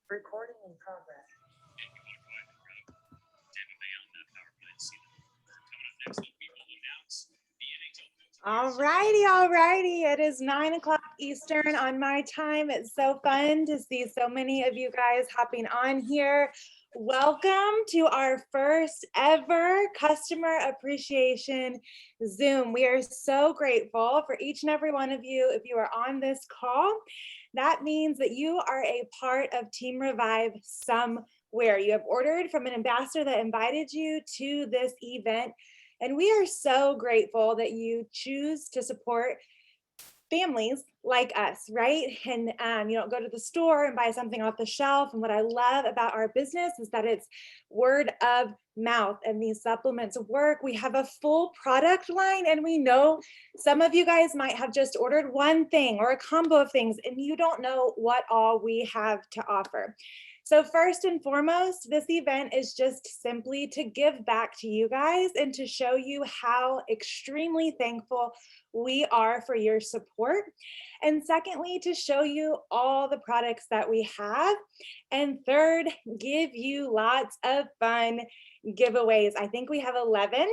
Recording in progress. All righty. It is 9 o'clock Eastern on my time. It's so fun to see so many of you guys hopping on here. Welcome to our first ever customer appreciation Zoom. We are so grateful for each and every one of you. If you are on this call, that means that you are a part of Team Revive somewhere. You have ordered from an ambassador that invited you to this event. And we are so grateful that you choose to support families like us, right? And you don't go to the store and buy something off the shelf. And what I love about our business is that it's word of mouth, and these supplements work. We have a full product line, and we know some of you guys might have just ordered one thing or a combo of things, and you don't know what all we have to offer. So first and foremost, this event is just simply to give back to you guys and to show you how extremely thankful we are for your support. And secondly, to show you all the products that we have. And third, give you lots of fun giveaways. I think we have 11.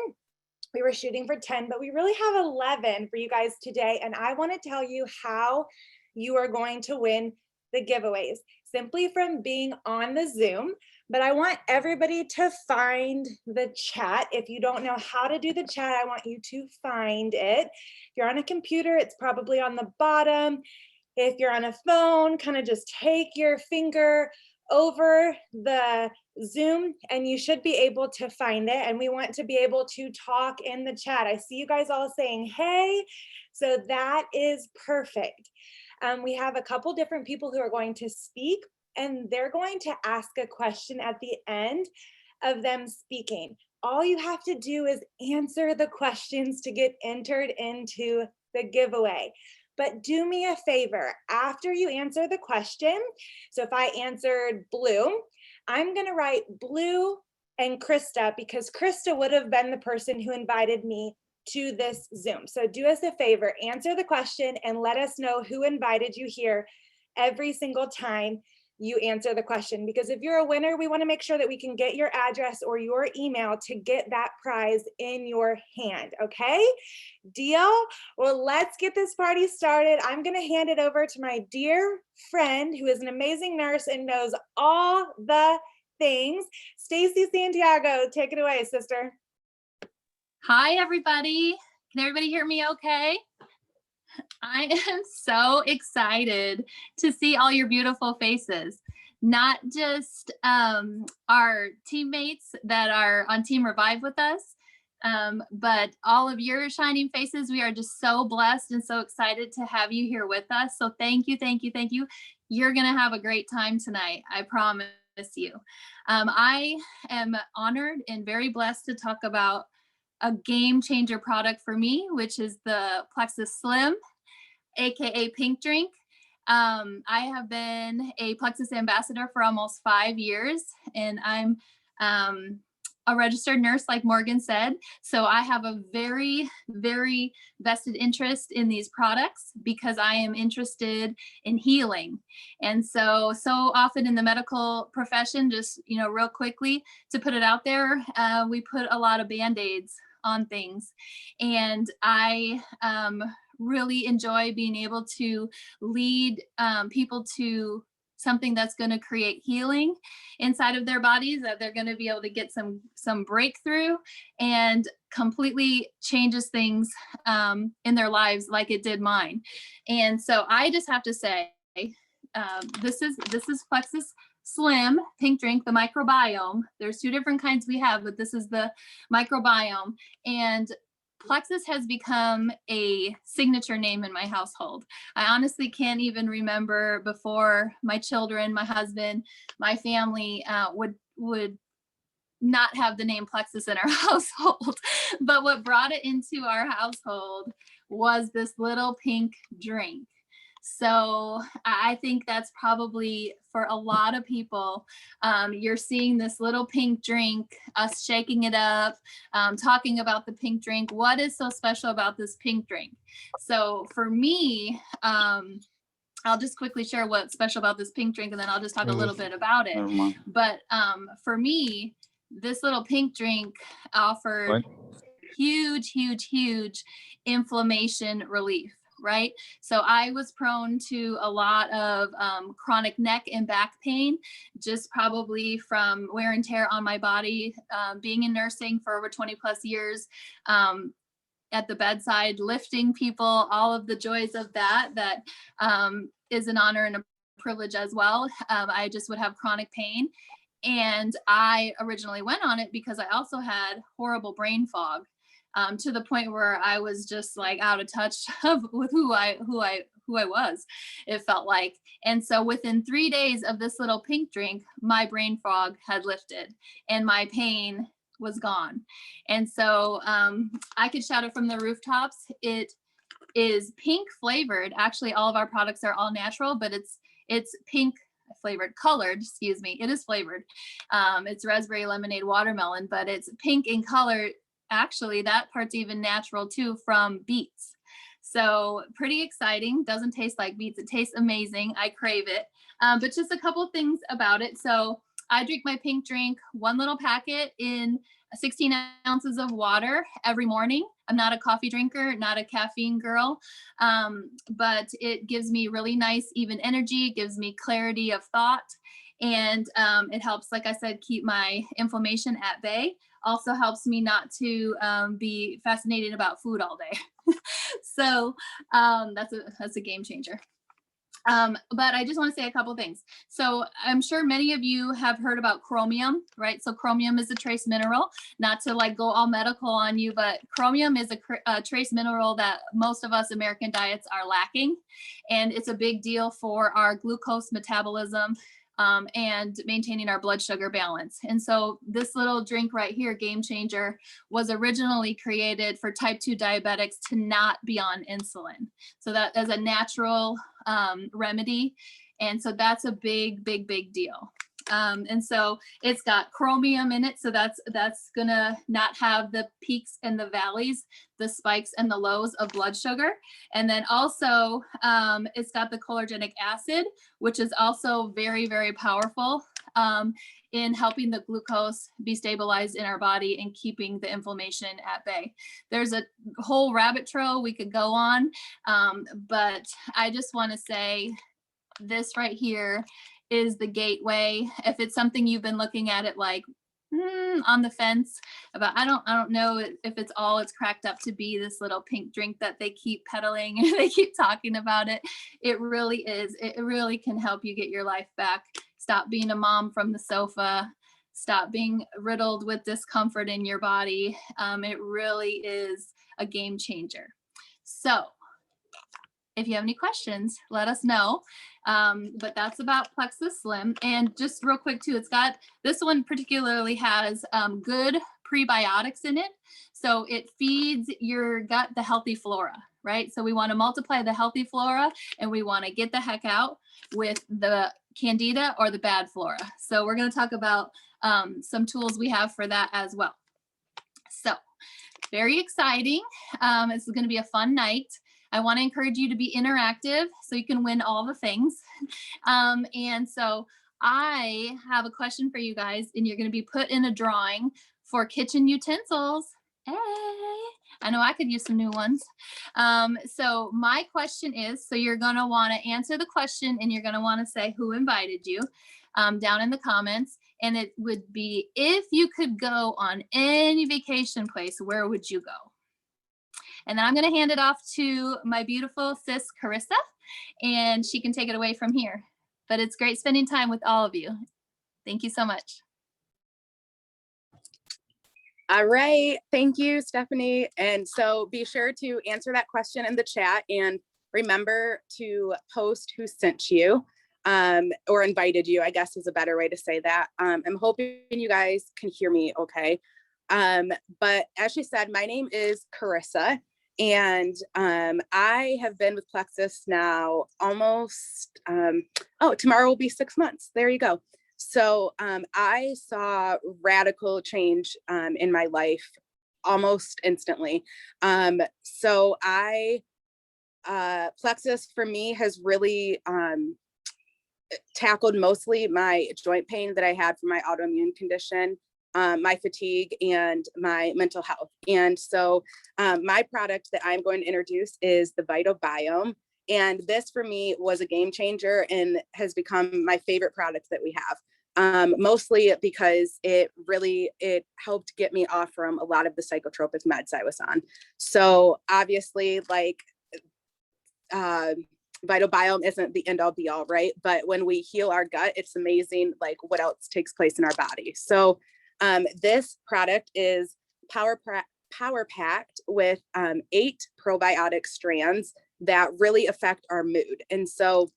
We were shooting for 10, but we really have 11 for you guys today. And I want to tell you how you are going to win the giveaways simply from being on the Zoom. But I want everybody to find the chat. If you don't know how to do the chat, I want you to find it. If you're on a computer, it's probably on the bottom. If you're on a phone, kind of just take your finger over the Zoom and you should be able to find it. And we want to be able to talk in the chat. I see you guys all saying, hey, so that is perfect. We have a couple different people who are going to speak, and they're going to ask a question at the end of them speaking. All you have to do is answer the questions to get entered into the giveaway. But do me a favor, after you answer the question, so if I answered blue, I'm gonna write Blue and Krista, because Krista would have been the person who invited me to this Zoom. So do us a favor, answer the question and let us know who invited you here every single time you answer the question. Because if you're a winner, we want to make sure that we can get your address or your email to get that prize in your hand. Okay, deal? Well, let's get this party started. I'm going to hand it over to my dear friend who is an amazing nurse and knows all the things. Stacy Santiago, take it away, sister. Hi, everybody. Can everybody hear me okay? I am so excited to see all your beautiful faces. Not just our teammates that are on Team Revive with us, but all of your shining faces. We are just so blessed and so excited to have you here with us. So thank you, thank you, thank you. You're going to have a great time tonight. I promise you. I am honored and very blessed to talk about a game changer product for me, which is the Plexus Slim, AKA Pink Drink. I have been a Plexus ambassador for almost 5 years, and I'm a registered nurse, like Morgan said. So I have a very, very vested interest in these products because I am interested in healing. And so often in the medical profession, just, real quickly to put it out there, we put a lot of Band-Aids on things. And I really enjoy being able to lead people to something that's going to create healing inside of their bodies, that they're going to be able to get some breakthrough and completely changes things in their lives like it did mine. And so I just have to say, this is Plexus Slim Pink Drink, the microbiome. There's 2 different kinds we have, but this is the microbiome. And Plexus has become a signature name in my household. I honestly can't even remember before my children, my husband, my family would not have the name Plexus in our household. But what brought it into our household was this little pink drink. So I think that's probably for a lot of people. You're seeing this little pink drink, us shaking it up, talking about the pink drink. What is so special about this pink drink? So for me, I'll just quickly share what's special about this pink drink, and then I'll just talk a little bit about it. Never mind. But for me, this little pink drink offered huge inflammation relief, right? So I was prone to a lot of chronic neck and back pain, just probably from wear and tear on my body, being in nursing for over 20 plus years, at the bedside, lifting people, all of the joys of that is an honor and a privilege as well. I just would have chronic pain. And I originally went on it because I also had horrible brain fog, to the point where I was just like out of touch with who I was, it felt like. And so within 3 days of this little pink drink, my brain fog had lifted and my pain was gone. And so I could shout it from the rooftops. It is pink flavored. Actually, all of our products are all natural, but it's pink flavored, colored, excuse me. It is flavored. It's raspberry lemonade watermelon, but it's pink in color. Actually, that part's even natural too, from beets. So pretty exciting. Doesn't taste like beets. It tastes amazing. I crave it. But just a couple things about it. So I drink my pink drink, one little packet in 16 ounces of water every morning. I'm not a coffee drinker, not a caffeine girl, but it gives me really nice, even energy, gives me clarity of thought. And it helps, like I said, keep my inflammation at bay. Also helps me not to be fascinated about food all day. So that's a game changer. But I just want to say a couple things. So I'm sure many of you have heard about chromium, right? So chromium is a trace mineral, not to like go all medical on you, but chromium is a trace mineral that most of us American diets are lacking. And it's a big deal for our glucose metabolism, and maintaining our blood sugar balance. And so this little drink right here, Game Changer, was originally created for type 2 diabetics to not be on insulin. So that is a natural remedy. And so that's a big deal. And so it's got chromium in it. So that's gonna not have the peaks and the valleys, the spikes and the lows of blood sugar. And then also it's got the cholinergic acid, which is also very powerful in helping the glucose be stabilized in our body and keeping the inflammation at bay. There's a whole rabbit trail we could go on, but I just want to say this right here is the gateway. If it's something you've been looking at it like on the fence about, I don't know if it's all it's cracked up to be, this little pink drink that they keep peddling and they keep talking about it. It really is. It really can help you get your life back. Stop being a mom from the sofa. Stop being riddled with discomfort in your body. It really is a game changer. So if you have any questions, let us know. But that's about Plexus Slim. And just real quick too, it's got, this one particularly has good prebiotics in it. So it feeds your gut the healthy flora, right? So we want to multiply the healthy flora and we want to get the heck out with the candida or the bad flora. So we're going to talk about some tools we have for that as well. So very exciting. This is going to be a fun night. I want to encourage you to be interactive so you can win all the things. And so I have a question for you guys, and you're going to be put in a drawing for kitchen utensils. Hey, I know I could use some new ones. So my question is, so you're going to want to answer the question and you're going to want to say who invited you down in the comments. And it would be, if you could go on any vacation place, where would you go? And then I'm going to hand it off to my beautiful sis, Carissa, and she can take it away from here. But it's great spending time with all of you. Thank you so much. All right. Thank you, Stephanie. And so be sure to answer that question in the chat and remember to post who sent you or invited you, I guess is a better way to say that. I'm hoping you guys can hear me okay. But as she said, my name is Carissa. And I have been with Plexus now almost, tomorrow will be 6 months. There you go. So I saw radical change in my life almost instantly. So I Plexus for me has really tackled mostly my joint pain that I had from my autoimmune condition, my fatigue, and my mental health. And so my product that I'm going to introduce is the Vital Biome. And this for me was a game changer and has become my favorite product that we have. Mostly because it helped get me off from a lot of the psychotropic meds I was on. So obviously, like, Vital Biome isn't the end all be all, right? But when we heal our gut, it's amazing, like, what else takes place in our body. So this product is power packed with 8 probiotic strands that really affect our mood. And so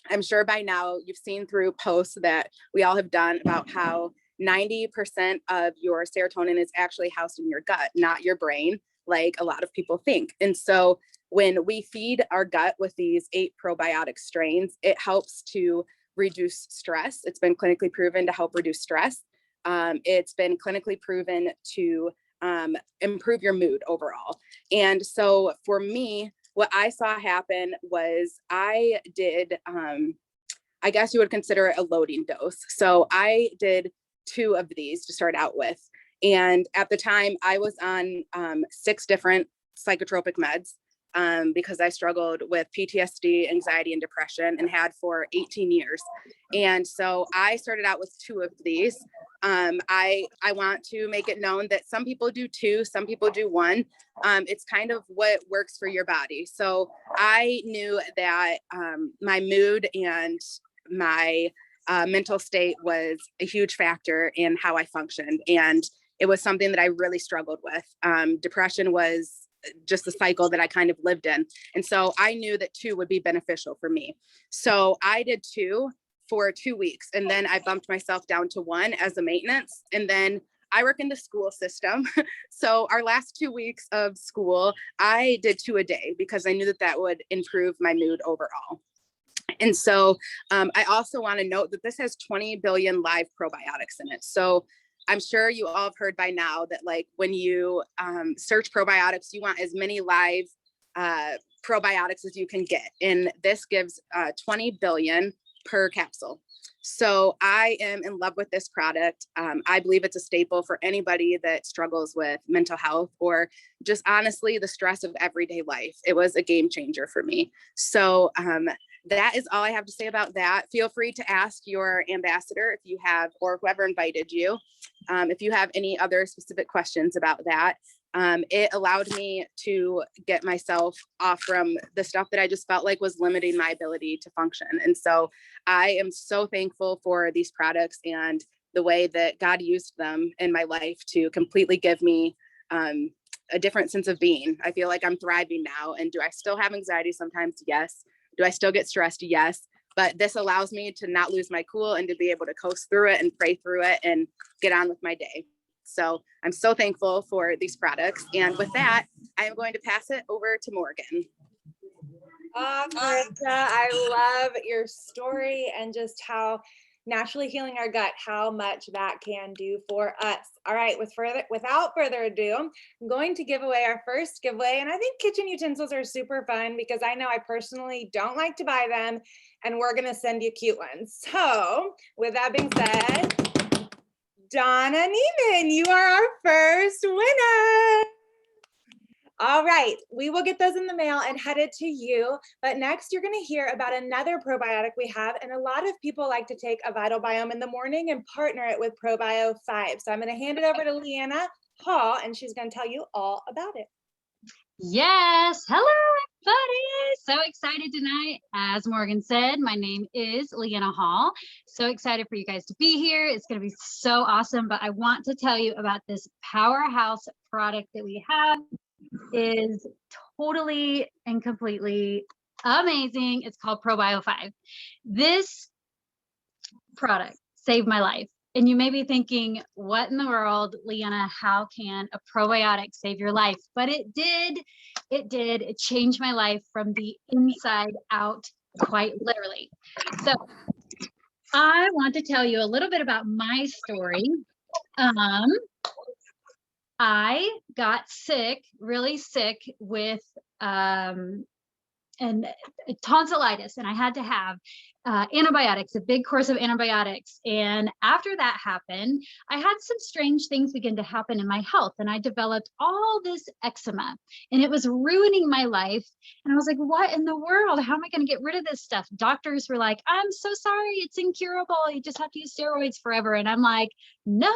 I'm sure by now you've seen through posts that we all have done about how 90% of your serotonin is actually housed in your gut, not your brain, like a lot of people think. And so when we feed our gut with these 8 probiotic strains, it helps to reduce stress. It's been clinically proven to help reduce stress. It's been clinically proven to improve your mood overall. And so for me, what I saw happen was I did, I guess you would consider it a loading dose. So I did 2 of these to start out with. And at the time I was on 6 different psychotropic meds because I struggled with PTSD, anxiety, and depression, and had for 18 years. And so I started out with 2 of these. I want to make it known that some people do 2, some people do 1. It's kind of what works for your body. So I knew that my mood and my mental state was a huge factor in how I functioned. And it was something that I really struggled with. Depression was just the cycle that I kind of lived in. And so I knew that 2 would be beneficial for me. So I did 2 for 2 weeks. And then I bumped myself down to 1 as a maintenance. And then I work in the school system. So our last 2 weeks of school, I did 2 a day because I knew that that would improve my mood overall. And so I also want to note that this has 20 billion live probiotics in it. So I'm sure you all have heard by now that, like, when you search probiotics, you want as many live probiotics as you can get. And this gives 20 billion per capsule. So I am in love with this product. I believe it's a staple for anybody that struggles with mental health or just honestly the stress of everyday life. It was a game changer for me. So that is all I have to say about that. Feel free to ask your ambassador if you have, or whoever invited you, if you have any other specific questions about that. It allowed me to get myself off from the stuff that I just felt like was limiting my ability to function. And so I am so thankful for these products and the way that God used them in my life to completely give me a different sense of being. I feel like I'm thriving now. And do I still have anxiety sometimes? Yes. Do I still get stressed? Yes. But this allows me to not lose my cool and to be able to coast through it and pray through it and get on with my day. So I'm so thankful for these products. And with that, I am going to pass it over to Morgan. Carissa, I love your story and just how naturally healing our gut, how much that can do for us. All right, without further ado, I'm going to give away our first giveaway. And I think kitchen utensils are super fun because I know I personally don't like to buy them, and we're going to send you cute ones. So with that being said, Donna Neiman, you are our first winner. All right, we will get those in the mail and headed to you. But next, you're going to hear about another probiotic we have. And a lot of people like to take a Vital Biome in the morning and partner it with ProBio 5. So I'm going to hand it over to Leanna Hall, and she's going to tell you all about it. Yes. Hello, everybody. So excited tonight. As Morgan said, my name is Leanna Hall. So excited for you guys to be here. It's going to be so awesome. But I want to tell you about this powerhouse product that we have. Is totally and completely amazing. It's called ProBio 5. This product saved my life. And you may be thinking, what in the world, Leanna, how can a probiotic save your life? But it did. It changed my life from the inside out, quite literally. So I want to tell you a little bit about my story. I got sick, really sick with tonsillitis, and I had to have antibiotics, a big course of antibiotics. And after that happened, I had some strange things begin to happen in my health, and I developed all this eczema, and it was ruining my life. And I was like, what in the world? How am I going to get rid of this stuff? Doctors were like, I'm so sorry, it's incurable. You just have to use steroids forever. And I'm like, no,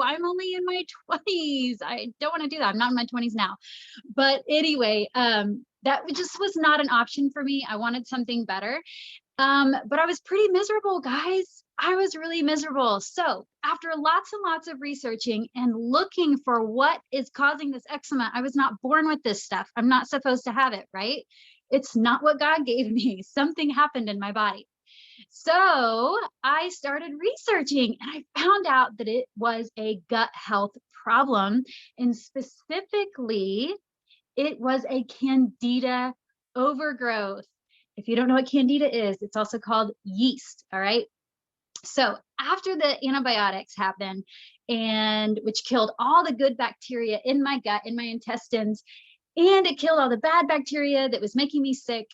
I'm only in my 20s. I don't want to do that. I'm not in my 20s now. But anyway, that just was not an option for me. I wanted something better. But I was pretty miserable, guys. I was really miserable. So after lots and lots of researching and looking for what is causing this eczema, I was not born with this stuff. I'm not supposed to have it, right? It's not what God gave me. Something happened in my body. So I started researching, and I found out that it was a gut health problem. And specifically, it was a candida overgrowth. If you don't know what candida is, it's also called yeast. All right. So after the antibiotics happened, and which killed all the good bacteria in my gut, in my intestines, and it killed all the bad bacteria that was making me sick.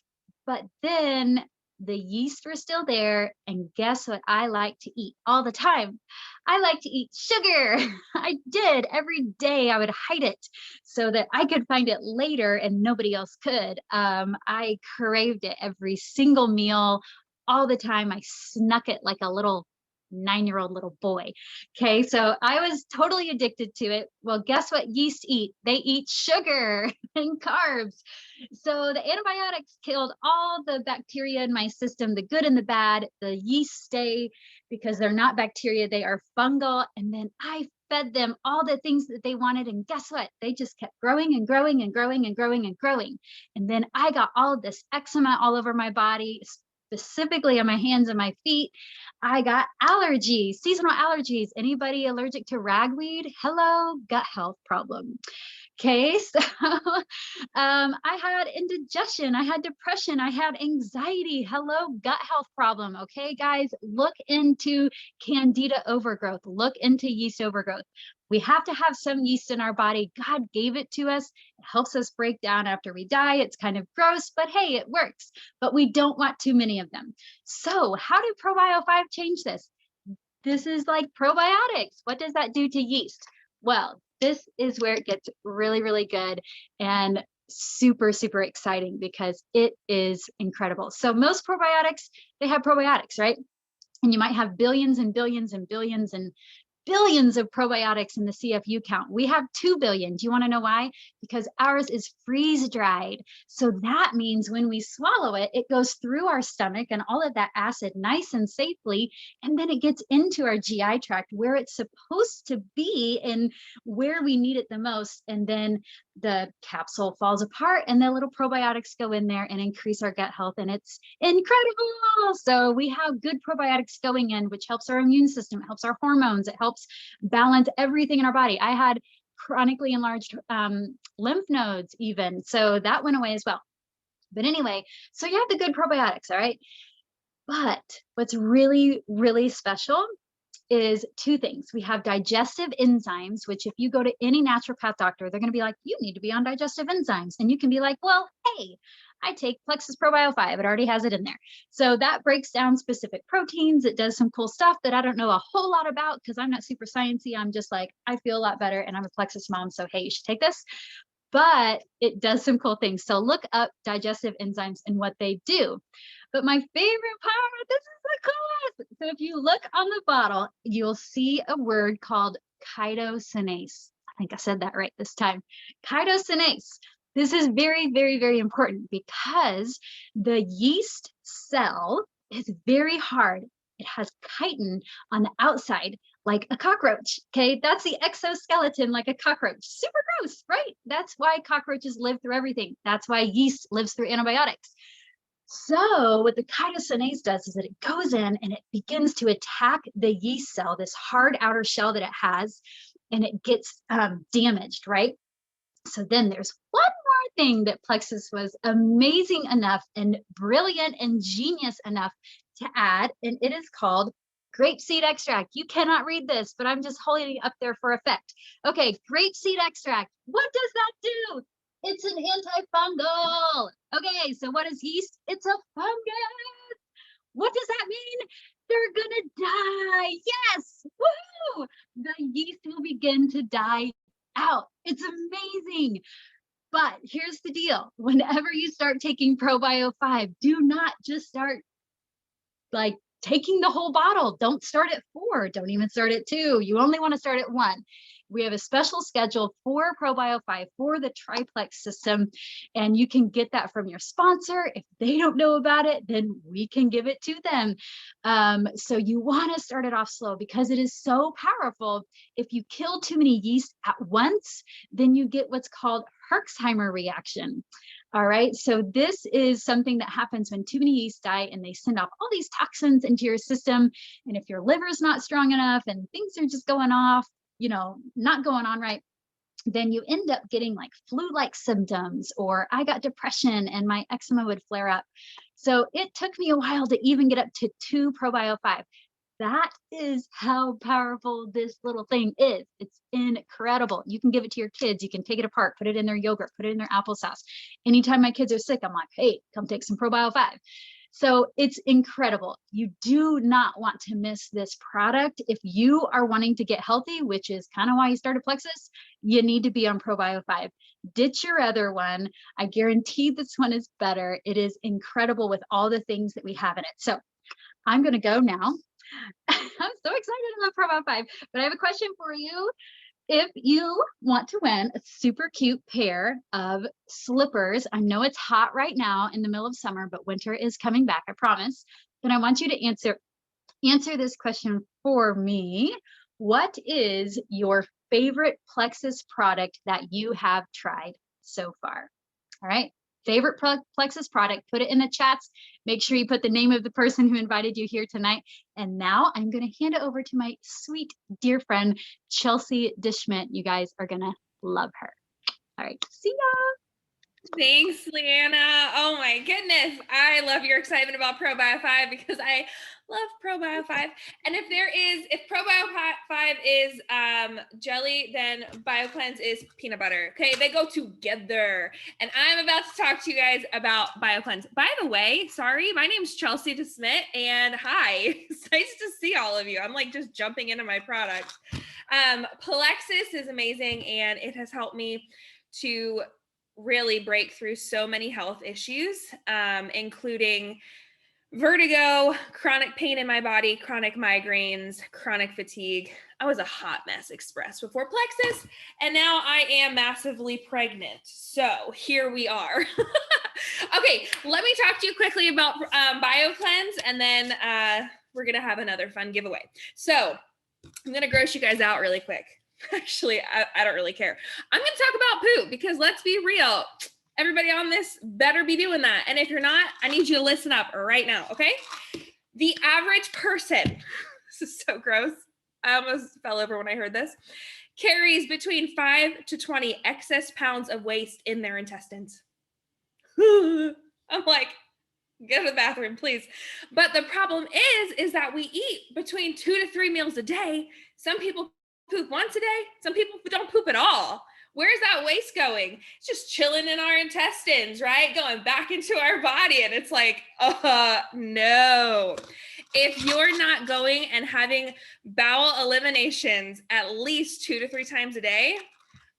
But then the yeast were still there. And guess what I like to eat all the time? I like to eat sugar. I did every day. I would hide it so that I could find it later and nobody else could. I craved it every single meal all the time. I snuck it like a little 9-year-old little boy. Okay, so I was totally addicted to it. Well, guess what yeast eat? They eat sugar and carbs. So the antibiotics killed all the bacteria in my system, the good and the bad. The yeast stay because they're not bacteria, they are fungal. And then I fed them all the things that they wanted. And guess what? They just kept growing and growing and growing and growing and growing. And then I got all of this eczema all over my body, specifically on my hands and my feet. I got allergies, seasonal allergies. Anybody allergic to ragweed? Hello, gut health problem. Okay, so I had indigestion, I had depression, I had anxiety. Hello, gut health problem. Okay, guys, look into candida overgrowth, look into yeast overgrowth. We have to have some yeast in our body. God gave it to us. It helps us break down after we die. It's kind of gross, but hey, it works. But we don't want too many of them. So how do ProBio5 change this? This is like probiotics. What does that do to yeast? Well, this is where it gets really, really good and super, super exciting because it is incredible. So most probiotics, they have probiotics, right? And you might have billions and billions and billions and billions of probiotics in the CFU count. We have 2 billion. Do you want to know why? Because ours is freeze dried. So that means when we swallow it, it goes through our stomach and all of that acid nice and safely. And then it gets into our GI tract where it's supposed to be and where we need it the most. And then the capsule falls apart and the little probiotics go in there and increase our gut health. And it's incredible. So we have good probiotics going in, which helps our immune system. It helps our hormones. It helps balance everything in our body. I had chronically enlarged lymph nodes even. So that went away as well. But anyway, so you have the good probiotics, all right? But what's really, really special is 2 things. We have digestive enzymes, which if you go to any naturopath doctor, they're going to be like, you need to be on digestive enzymes. And you can be like, well, hey, I take Plexus ProBio5. It already has it in there. So that breaks down specific proteins. It does some cool stuff that I don't know a whole lot about because I'm not super sciencey. I'm just like, I feel a lot better and I'm a Plexus mom. So, hey, you should take this. But it does some cool things. So look up digestive enzymes and what they do. But my favorite part, this is the coolest. So if you look on the bottle, you'll see a word called chitosanase. I think I said that right this time. Chitosanase. This is very, very, very important because the yeast cell is very hard. It has chitin on the outside, like a cockroach. Okay, that's the exoskeleton, like a cockroach. Super gross, right? That's why cockroaches live through everything. That's why yeast lives through antibiotics. So what the chitosanase does is that it goes in and it begins to attack the yeast cell, this hard outer shell that it has, and it gets damaged, right? So then there's one more thing that Plexus was amazing enough and brilliant and genius enough to add, and it is called grapeseed extract. You cannot read this, but I'm just holding it up there for effect. Okay, grapeseed extract. What does that do? It's an antifungal. Okay, so what is yeast? It's a fungus. What does that mean? They're gonna die. Yes, woohoo! The yeast will begin to die out. It's amazing. But here's the deal. Whenever you start taking ProBio 5, do not just start like taking the whole bottle. Don't start at 4. Don't even start at 2. You only want to start at 1. We have a special schedule for ProBio 5 for the triplex system, and you can get that from your sponsor. If they don't know about it, then we can give it to them. So you want to start it off slow because it is so powerful. If you kill too many yeast at once, then you get what's called Herxheimer reaction. All right, so this is something that happens when too many yeast die and they send off all these toxins into your system. And if your liver is not strong enough and things are just going off, you know, not going on right, then you end up getting like flu-like symptoms, or I got depression and my eczema would flare up. So it took me a while to even get up to 2 ProBio 5. That is how powerful this little thing is. It's incredible. You can give it to your kids. You can take it apart, put it in their yogurt, put it in their applesauce. Anytime my kids are sick, I'm like, hey, come take some ProBio 5. So it's incredible. You do not want to miss this product. If you are wanting to get healthy, which is kind of why you started Plexus, you need to be on ProBio 5. Ditch your other one. I guarantee this one is better. It is incredible with all the things that we have in it. So I'm going to go now. I'm so excited about ProBio 5, but I have a question for you. If you want to win a super cute pair of slippers, I know it's hot right now in the middle of summer, but winter is coming back, I promise. Then I want you to answer this question for me. What is your favorite Plexus product that you have tried so far? All right. Favorite Plexus product, put it in the chats. Make sure you put the name of the person who invited you here tonight. And now I'm going to hand it over to my sweet dear friend, Chelsea Dishmit. You guys are going to love her. All right, see ya. Thanks, Leanna. Oh my goodness. I love your excitement about ProBio 5 because I love ProBio 5. And if ProBio 5 is jelly, then BioCleanse is peanut butter. Okay, they go together. And I'm about to talk to you guys about BioCleanse. By the way, sorry, my name's Chelsea DeSmit, and hi. It's nice to see all of you. I'm like just jumping into my product. Plexus is amazing, and it has helped me to really break through so many health issues, including vertigo, chronic pain in my body, chronic migraines, chronic fatigue. I was a hot mess express before Plexus, and now I am massively pregnant. So here we are. Okay, let me talk to you quickly about BioCleanse, and then we're gonna have another fun giveaway. So I'm gonna gross you guys out really quick. Actually, I don't really care. I'm going to talk about poop because let's be real. Everybody on this better be doing that. And if you're not, I need you to listen up right now, okay? The average person, this is so gross. I almost fell over when I heard this, carries between 5 to 20 excess pounds of waste in their intestines. I'm like, go to the bathroom, please. But the problem is that we eat between 2 to 3 meals a day. Some people poop once a day. Some people don't poop at all. Where's that waste going? It's just chilling in our intestines, right? Going back into our body. And it's like, no. If you're not going and having bowel eliminations at least 2 to 3 times a day,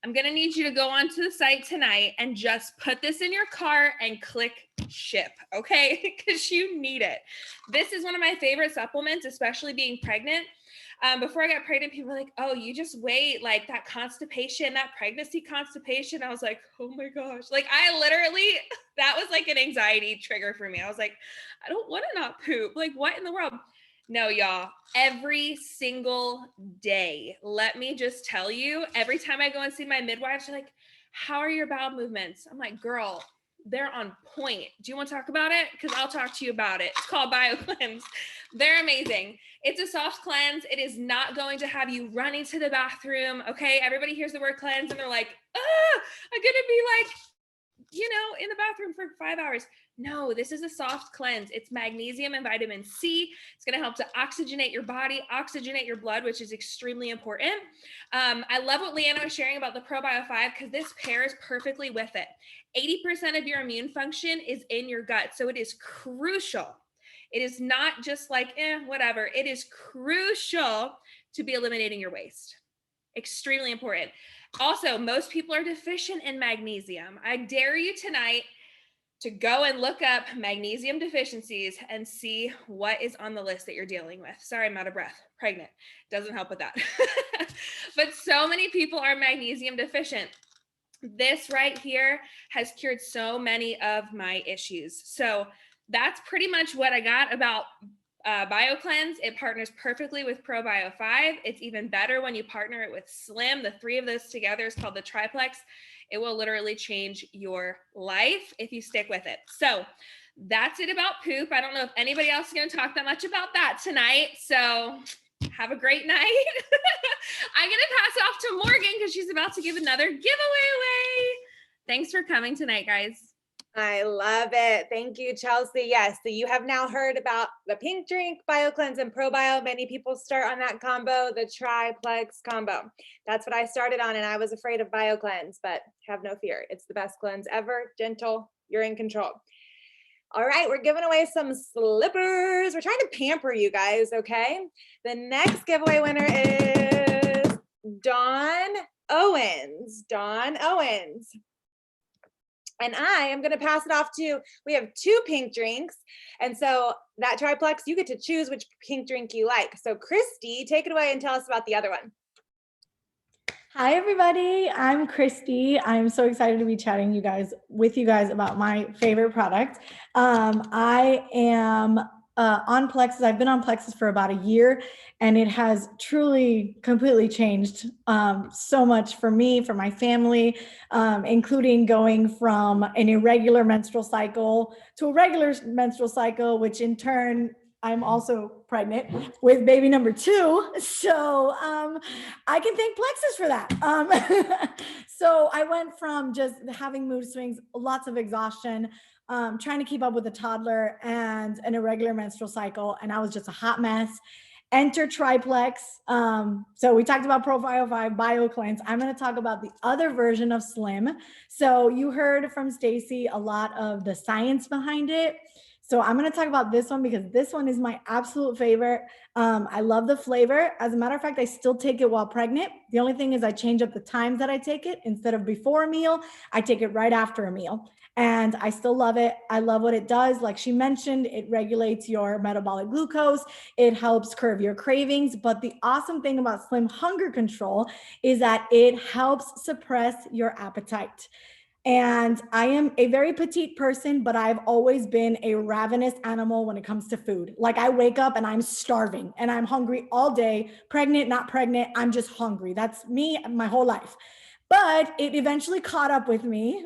I'm going to need you to go onto the site tonight and just put this in your cart and click ship, okay? Because you need it. This is one of my favorite supplements, especially being pregnant. Before I got pregnant, people were like, oh, you just wait, like that constipation, that pregnancy constipation. I was like, oh my gosh. Like I literally, that was like an anxiety trigger for me. I was like, I don't want to not poop. Like what in the world? No, y'all, every single day, let me just tell you, every time I go and see my midwife, she's like, how are your bowel movements? I'm like, girl, they're on point. Do you want to talk about it? Because I'll talk to you about it. It's called BioCleanse. They're amazing. It's a soft cleanse. It is not going to have you running to the bathroom. Okay. Everybody hears the word cleanse and they're like, I'm going to be like, in the bathroom for 5 hours. No, this is a soft cleanse. It's magnesium and vitamin C. It's going to help to oxygenate your body, oxygenate your blood, which is extremely important. I love what Leanna was sharing about the ProBio 5 because this pairs perfectly with it. 80% of your immune function is in your gut, so it is crucial. It is not just like, whatever. It is crucial to be eliminating your waste. Extremely important. Also, most people are deficient in magnesium. I dare you tonight to go and look up magnesium deficiencies and see what is on the list that you're dealing with. Sorry, I'm out of breath. Pregnant. Doesn't help with that. But so many people are magnesium deficient. This right here has cured so many of my issues. So that's pretty much what I got about BioCleanse. It partners perfectly with ProBio 5. It's even better when you partner it with Slim. The three of those together is called the triplex. It will literally change your life if you stick with it. So that's it about poop. I don't know if anybody else is going to talk that much about that tonight. So have a great night. I'm going to pass it off to Morgan because she's about to give another giveaway away. Thanks for coming tonight, guys. I love it. Thank you, Chelsea. Yes, so you have now heard about the pink drink, BioCleanse, and ProBio. Many people start on that combo, the triplex combo. That's what I started on, and I was afraid of BioCleanse, but have no fear. It's the best cleanse ever. Gentle, you're in control. All right, we're giving away some slippers. We're trying to pamper you guys, okay? The next giveaway winner is Dawn Owens. Dawn Owens. And I am going to pass it off to, we have 2 pink drinks. And so that triplex, you get to choose which pink drink you like. So Christy, take it away and tell us about the other one. Hi, everybody. I'm Christy. I'm so excited to be chatting with you guys about my favorite product. I am on Plexus. I've been on Plexus for about a year, and it has truly completely changed so much for me, for my family, including going from an irregular menstrual cycle to a regular menstrual cycle, which in turn, I'm also pregnant with baby number 2. So I can thank Plexus for that. So I went from just having mood swings, lots of exhaustion, trying to keep up with a toddler and an irregular menstrual cycle. And I was just a hot mess. Enter triplex. So we talked about ProBio 5, BioCleanse. I'm going to talk about the other version of Slim. So you heard from Stacy a lot of the science behind it. So I'm going to talk about this one because this one is my absolute favorite. I love the flavor. As a matter of fact, I still take it while pregnant. The only thing is I change up the times that I take it. Instead of before a meal, I take it right after a meal. And I still love it. I love what it does. Like she mentioned, it regulates your metabolic glucose. It helps curb your cravings. But the awesome thing about Slim Hunger Control is that it helps suppress your appetite. And I am a very petite person, but I've always been a ravenous animal when it comes to food. Like I wake up and I'm starving and I'm hungry all day, pregnant, not pregnant, I'm just hungry. That's me my whole life. But it eventually caught up with me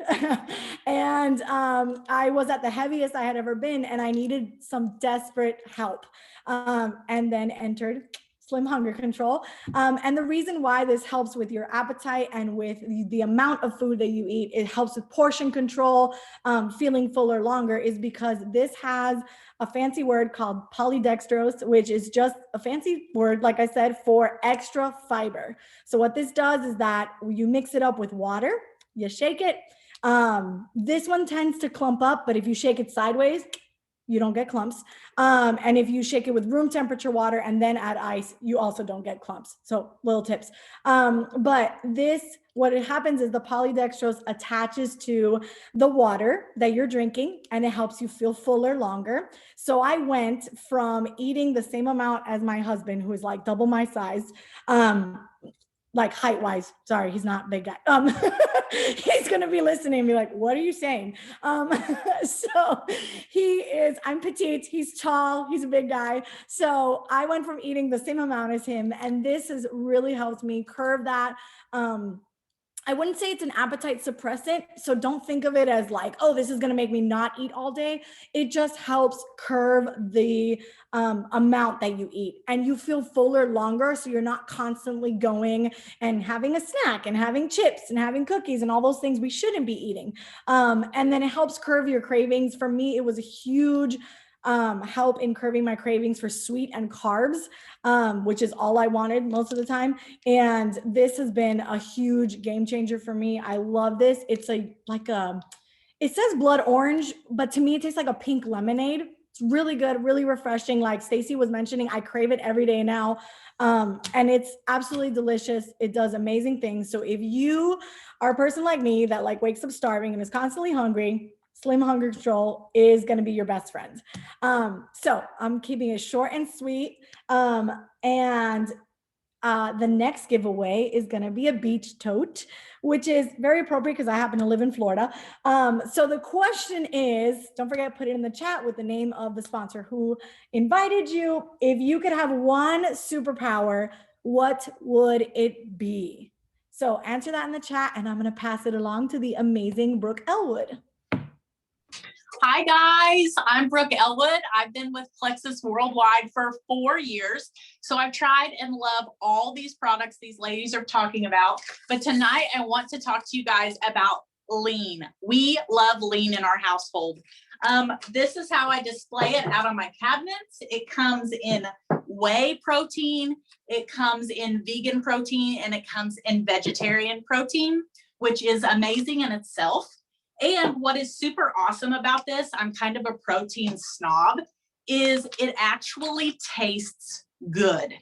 and I was at the heaviest I had ever been and I needed some desperate help and then entered Slim Hunger Control. And the reason why this helps with your appetite and with the amount of food that you eat, it helps with portion control, feeling fuller longer, is because this has a fancy word called polydextrose, which is just a fancy word, like I said, for extra fiber. So what this does is that you mix it up with water, you shake it. This one tends to clump up, but if you shake it sideways, you don't get clumps. And if you shake it with room temperature water and then add ice, you also don't get clumps. So little tips. But this, what it happens is the polydextrose attaches to the water that you're drinking and it helps you feel fuller longer. So I went from eating the same amount as my husband, who is like double my size, like height wise, sorry, he's not a big guy. He's going to be listening and be like, what are you saying? So I'm petite, he's tall, he's a big guy. So I went from eating the same amount as him. And this has really helped me curb that I wouldn't say it's an appetite suppressant. So don't think of it as like, oh, this is going to make me not eat all day. It just helps curb the amount that you eat, and you feel fuller longer. So you're not constantly going and having a snack and having chips and having cookies and all those things we shouldn't be eating. And then it helps curb your cravings. For me, it was a huge help in curbing my cravings for sweet and carbs, which is all I wanted most of the time. And this has been a huge game changer for me. I love this. It's it says blood orange, but to me it tastes like a pink lemonade. It's really good, really refreshing. Like Stacy was mentioning, I crave it every day now. And it's absolutely delicious. It does amazing things. So if you are a person like me that like wakes up starving and is constantly hungry, Slim Hunger Control is going to be your best friend. So I'm keeping it short and sweet. And the next giveaway is going to be a beach tote, which is very appropriate because I happen to live in Florida. So the question is, don't forget to put it in the chat with the name of the sponsor who invited you. If you could have one superpower, what would it be? So answer that in the chat, and I'm going to pass it along to the amazing Brooke Elwood. Hi guys, I'm Brooke Elwood. I've been with Plexus Worldwide for 4 years. So I've tried and love all these products these ladies are talking about. But tonight I want to talk to you guys about lean. We love lean in our household. This is how I display it out on my cabinets. It comes in whey protein, it comes in vegan protein, and it comes in vegetarian protein, which is amazing in itself. And what is super awesome about this, I'm kind of a protein snob, is it actually tastes good.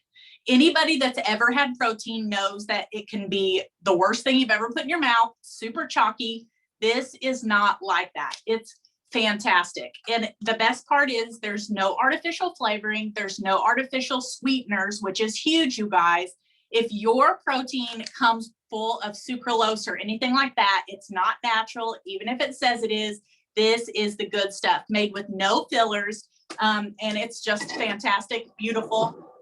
Anybody that's ever had protein knows that it can be the worst thing you've ever put in your mouth, super chalky. This is not like that. It's fantastic. And the best part is there's no artificial flavoring. There's no artificial sweeteners, which is huge, you guys. If your protein comes full of sucralose or anything like that, it's not natural. Even if it says it is, this is the good stuff made with no fillers. And it's just fantastic, beautiful.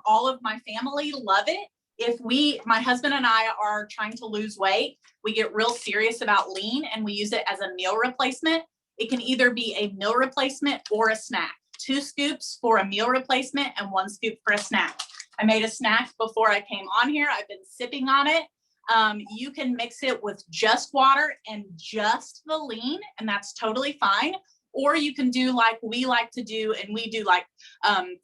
All of my family love it. If my husband and I are trying to lose weight, we get real serious about lean and we use it as a meal replacement. It can either be a meal replacement or a snack. 2 scoops for a meal replacement and 1 scoop for a snack. I made a snack before I came on here. I've been sipping on it. You can mix it with just water and just the lean, and that's totally fine. Or you can do like we like to do, and we do like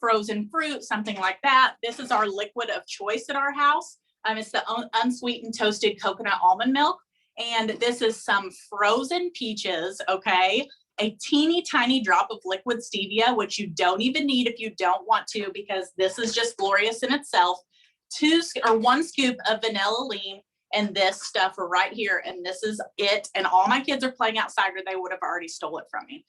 frozen fruit, something like that. This is our liquid of choice at our house. It's the unsweetened toasted coconut almond milk. And this is some frozen peaches, okay? A teeny tiny drop of liquid stevia, which you don't even need if you don't want to, because this is just glorious in itself. 1 scoop of vanilla lean, and this stuff right here, and this is it. And all my kids are playing outside or they would have already stole it from me.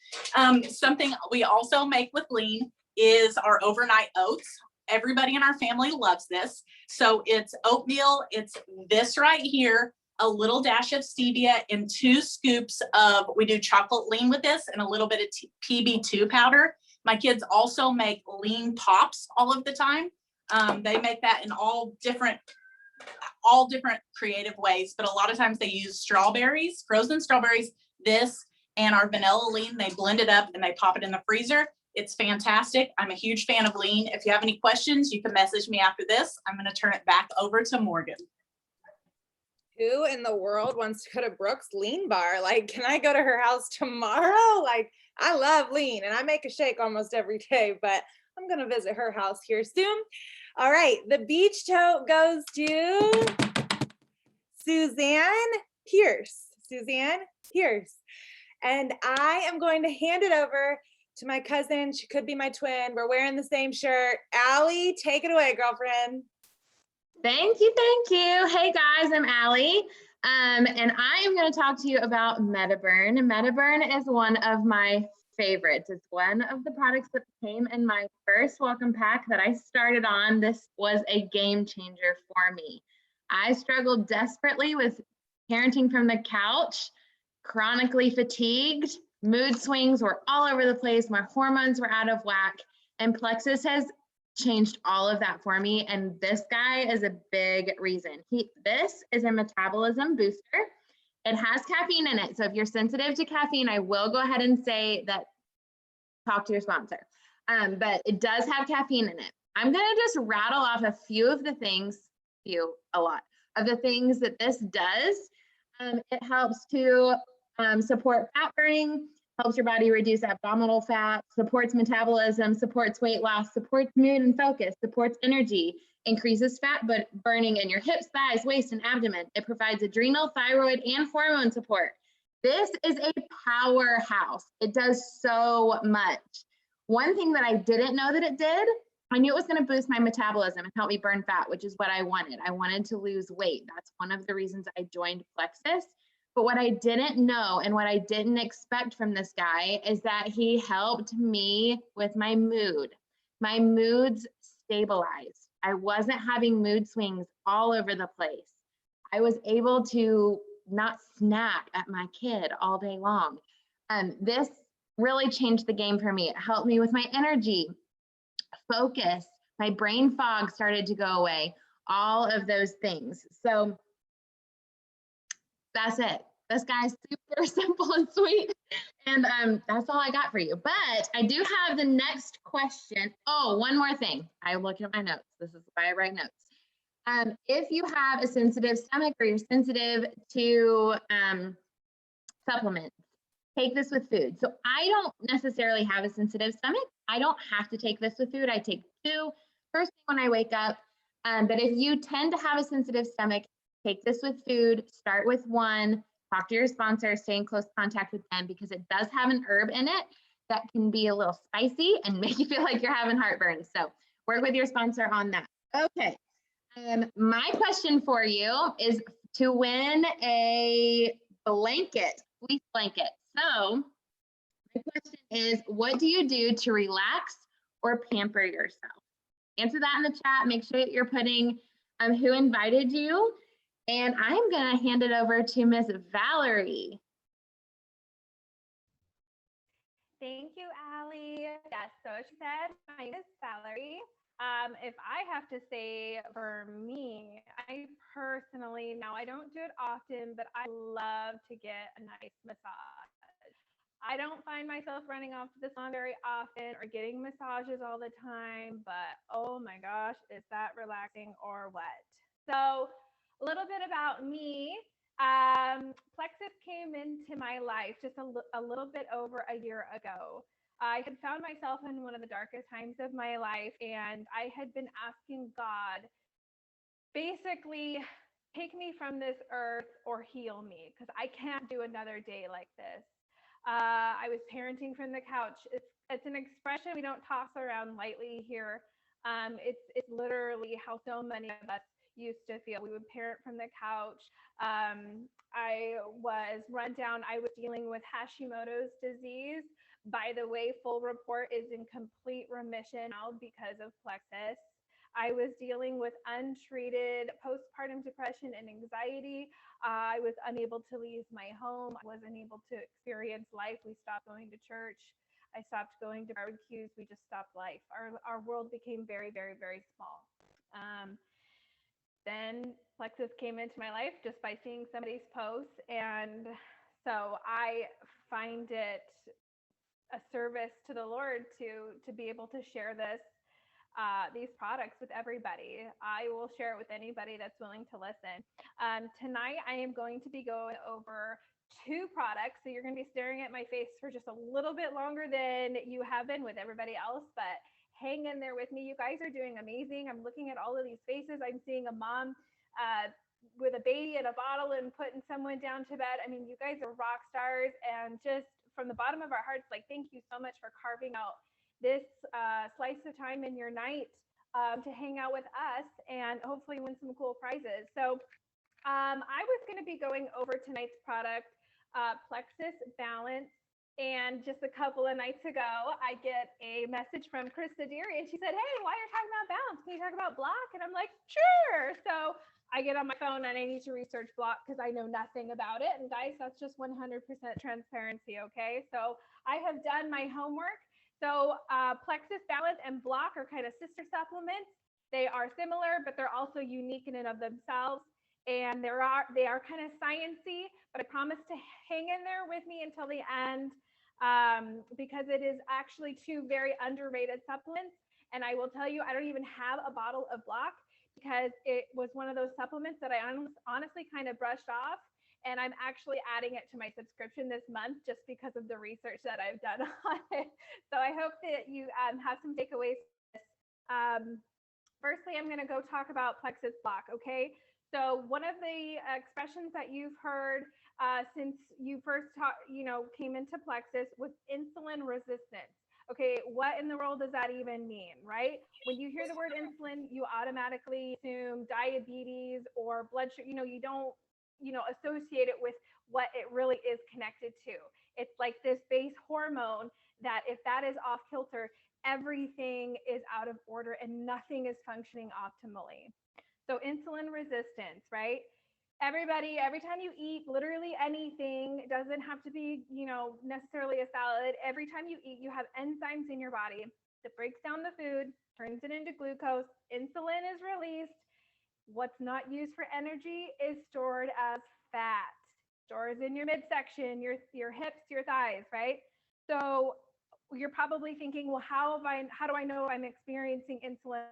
Something we also make with lean is our overnight oats. Everybody in our family loves this. So it's oatmeal, it's this right here, a little dash of stevia, and 2 scoops of, we do chocolate lean with this, and a little bit of PB2 powder. My kids also make lean pops all of the time. They make that in all different creative ways, but a lot of times they use strawberries, frozen strawberries, this and our vanilla lean. They blend it up and they pop it in the freezer. It's fantastic. I'm a huge fan of lean. If you have any questions, you can message me after this. I'm going to turn it back over to Morgan. Who in the world wants to go to Brooke's Lean Bar? Like, can I go to her house tomorrow? Like, I love lean and I make a shake almost every day, but I'm going to visit her house here soon. All right, the beach tote goes to Suzanne Pierce. Suzanne Pierce. And I am going to hand it over to my cousin. She could be my twin. We're wearing the same shirt. Allie, take it away, girlfriend. Thank you, thank you. Hey guys, I'm Allie, and I am going to talk to you about MetaBurn. MetaBurn is one of my favorites. It's one of the products that came in my first welcome pack that I started on. This was a game changer for me. I struggled desperately with parenting from the couch, chronically fatigued, mood swings were all over the place, my hormones were out of whack, and Plexus has changed all of that for me. And this guy is a big reason. This is a metabolism booster. It has caffeine in it. So if you're sensitive to caffeine, I will go ahead and say that, talk to your sponsor. But it does have caffeine in it. I'm gonna just rattle off a few of the things, a lot of the things that this does. It helps to support fat burning, helps your body reduce abdominal fat, supports metabolism, supports weight loss, supports mood and focus, supports energy, increases fat burning in your hips, thighs, waist, and abdomen. It provides adrenal, thyroid, and hormone support. This is a powerhouse. It does so much. One thing that I didn't know that it did, I knew it was going to boost my metabolism and help me burn fat, which is what I wanted. I wanted to lose weight. That's one of the reasons I joined Plexus. But what I didn't know and what I didn't expect from this guy is that he helped me with my mood. My moods stabilized. I wasn't having mood swings all over the place. I was able to not snap at my kid all day long. This really changed the game for me. It helped me with my energy, focus, my brain fog started to go away, all of those things. So that's it. This guy's super simple and sweet. And that's all I got for you. But I do have the next question. Oh, one more thing. I look at my notes. This is why I write notes. If you have a sensitive stomach or you're sensitive to supplements, take this with food. So I don't necessarily have a sensitive stomach. I don't have to take this with food. I take 2 first thing when I wake up. But if you tend to have a sensitive stomach, take this with food. Start with 1. Talk to your sponsor, stay in close contact with them because it does have an herb in it that can be a little spicy and make you feel like you're having heartburn. So work with your sponsor on that. Okay. My question for you is to win a blanket, fleece blanket. So my question is, what do you do to relax or pamper yourself? Answer that in the chat. Make sure that you're putting who invited you. And I'm going to hand it over to Miss Valerie. Thank you, Allie. Yes, so as she said, my name is Valerie. If I have to say for me, I personally, now I don't do it often, but I love to get a nice massage. I don't find myself running off to the salon very often or getting massages all the time, but oh my gosh, is that relaxing or what? So a little bit about me. Plexus came into my life just a little bit over a year ago. I had found myself in one of the darkest times of my life, and I had been asking God, basically, take me from this earth or heal me, because I can't do another day like this. I was parenting from the couch. It's an expression we don't toss around lightly here. It's literally how so many of us used to feel. We would parent from the couch. I was run down. I was dealing with Hashimoto's disease. By the way, full report is in complete remission now because of Plexus. I was dealing with untreated postpartum depression and anxiety. I was unable to leave my home. I wasn't able to experience life. We stopped going to church. I stopped going to barbecues. We just stopped life. Our world became very, very, very small. Then Plexus came into my life just by seeing somebody's posts. And so I find it a service to the Lord to be able to share these products with everybody. I will share it with anybody that's willing to listen. Tonight, I am going to be going over 2 products. So you're going to be staring at my face for just a little bit longer than you have been with everybody else, but hang in there with me. You guys are doing amazing. I'm looking at all of these faces. I'm seeing a mom with a baby and a bottle and putting someone down to bed. I mean, you guys are rock stars, and just from the bottom of our hearts, like, thank you so much for carving out this slice of time in your night to hang out with us and hopefully win some cool prizes. So I was going to be going over tonight's product, Plexus Balance. And just a couple of nights ago, I get a message from Krista Deary, and she said, hey, while you're talking about balance, can you talk about block? And I'm like, sure. So I get on my phone and I need to research block because I know nothing about it. And guys, that's just 100% transparency, okay? So I have done my homework. So Plexus Balance and Block are kind of sister supplements. They are similar, but they're also unique in and of themselves. And they are kind of sciencey, but I promise to hang in there with me until the end, because it is actually two very underrated supplements. And I will tell you, I don't even have a bottle of Block because it was one of those supplements that I honestly kind of brushed off. And I'm actually adding it to my subscription this month just because of the research that I've done on it. So I hope that you have some takeaways. Firstly, I'm going to go talk about Plexus Block, okay? So one of the expressions that you've heard since you first came into Plexus was insulin resistance. Okay, what in the world does that even mean, right? When you hear the word insulin, you automatically assume diabetes or blood sugar. You don't associate it with what it really is connected to. It's like this base hormone that if that is off kilter, everything is out of order and nothing is functioning optimally. So insulin resistance, right? Everybody, every time you eat literally anything, it doesn't have to be, necessarily a salad. Every time you eat, you have enzymes in your body that breaks down the food, turns it into glucose. Insulin is released. What's not used for energy is stored as fat. Stores in your midsection, your hips, your thighs, right? So you're probably thinking, well, how do I know I'm experiencing insulin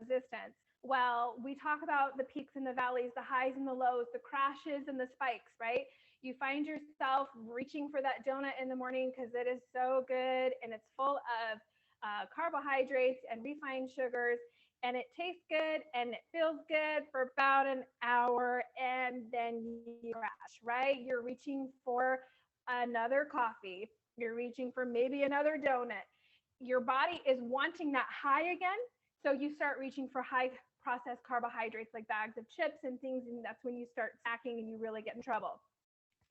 resistance? Well, we talk about the peaks and the valleys, the highs and the lows, the crashes and the spikes, right? You find yourself reaching for that donut in the morning because it is so good and it's full of carbohydrates and refined sugars, and it tastes good and it feels good for about an hour, and then you crash, right? You're reaching for another coffee. You're reaching for maybe another donut. Your body is wanting that high again. So you start reaching for high processed carbohydrates like bags of chips and things, and that's when you start snacking and you really get in trouble.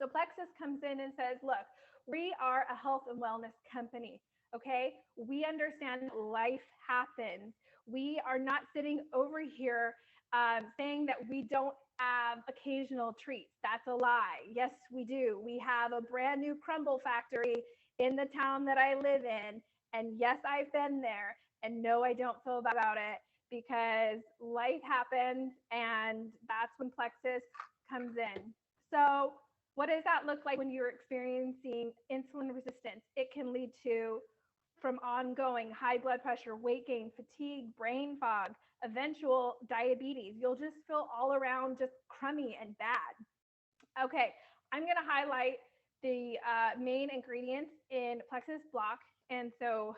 So Plexus comes in and says, look, we are a health and wellness company, okay? We understand life happens. We are not sitting over here saying that we don't have occasional treats. That's a lie. Yes, we do. We have a brand new crumble factory in the town that I live in. And yes, I've been there. And no, I don't feel bad about it because life happens, and that's when Plexus comes in. So what does that look like when you're experiencing insulin resistance? It can lead to from ongoing high blood pressure, weight gain, fatigue, brain fog, eventual diabetes. You'll just feel all around just crummy and bad. Okay, I'm going to highlight the main ingredients in Plexus Block. And so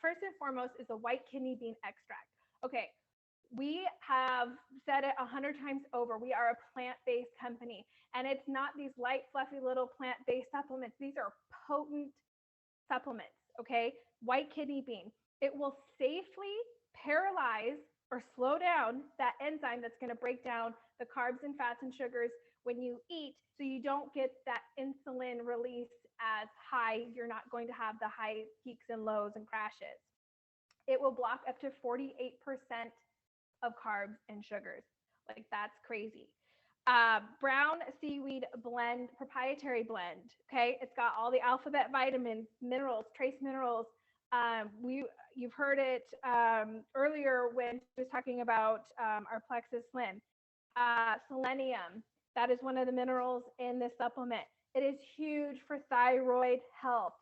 first and foremost is the white kidney bean extract. Okay, we have said it 100 times over. We are a plant-based company, and it's not these light, fluffy little plant-based supplements. These are potent supplements, okay? White kidney bean. It will safely paralyze or slow down that enzyme that's going to break down the carbs and fats and sugars when you eat, so you don't get that insulin release as high. You're not going to have the high peaks and lows and crashes. It will block up to 48% of carbs and sugars. Like, that's crazy. Brown seaweed blend, proprietary blend. Okay, it's got all the alphabet vitamins, minerals, trace minerals. You've heard it earlier when she was talking about our Plexus Slim. Selenium, that is one of the minerals in this supplement. It is huge for thyroid health.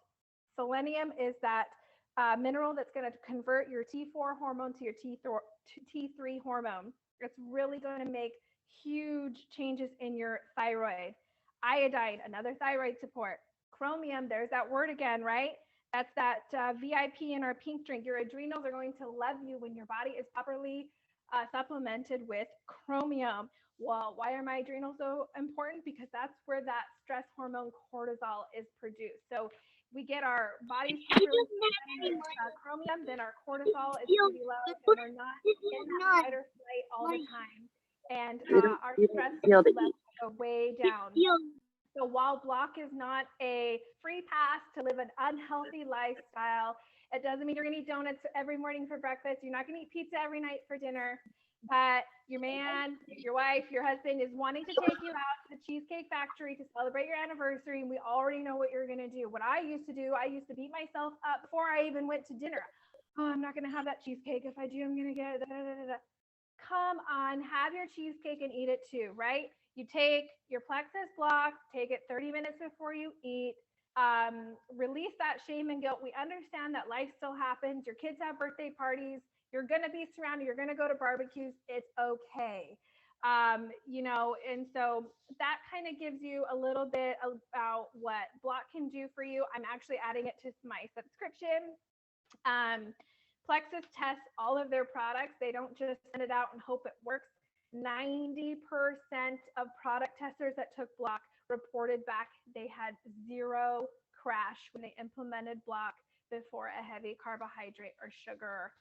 Selenium is that mineral that's going to convert your T4 hormone to your T3 hormone. It's really going to make huge changes in your thyroid. Iodine, another thyroid support. Chromium, there's that word again, right? That's that VIP in our pink drink. Your adrenals are going to love you when your body is properly supplemented with chromium. Well, why are my adrenals so important? Because that's where that stress hormone cortisol is produced. So we get our bodies properly chromium, then our cortisol is pretty low, and we're not in that fight or flight all the time. And our stress levels go way down. So while Block is not a free pass to live an unhealthy lifestyle, it doesn't mean you're going to eat donuts every morning for breakfast. You're not going to eat pizza every night for dinner. but your man, your wife, your husband is wanting to take you out to the Cheesecake Factory to celebrate your anniversary, and we already know what you're going to do. What I used to do, I used to beat myself up before I even went to dinner. Oh, I'm not going to have that cheesecake. If I do, I'm going to get it. Come on, have your cheesecake and eat it too, right? You take your Plexus block, take it 30 minutes before you eat, release that shame and guilt. We understand that life still happens. Your kids have birthday parties. You're going to be surrounded. You're going to go to barbecues. It's okay. You know, and so that kind of gives you a little bit about what Block can do for you. I'm actually adding it to my subscription. Plexus tests all of their products. They don't just send it out and hope it works. 90% of product testers that took Block reported back they had 0 crash when they implemented Block before a heavy carbohydrate or sugar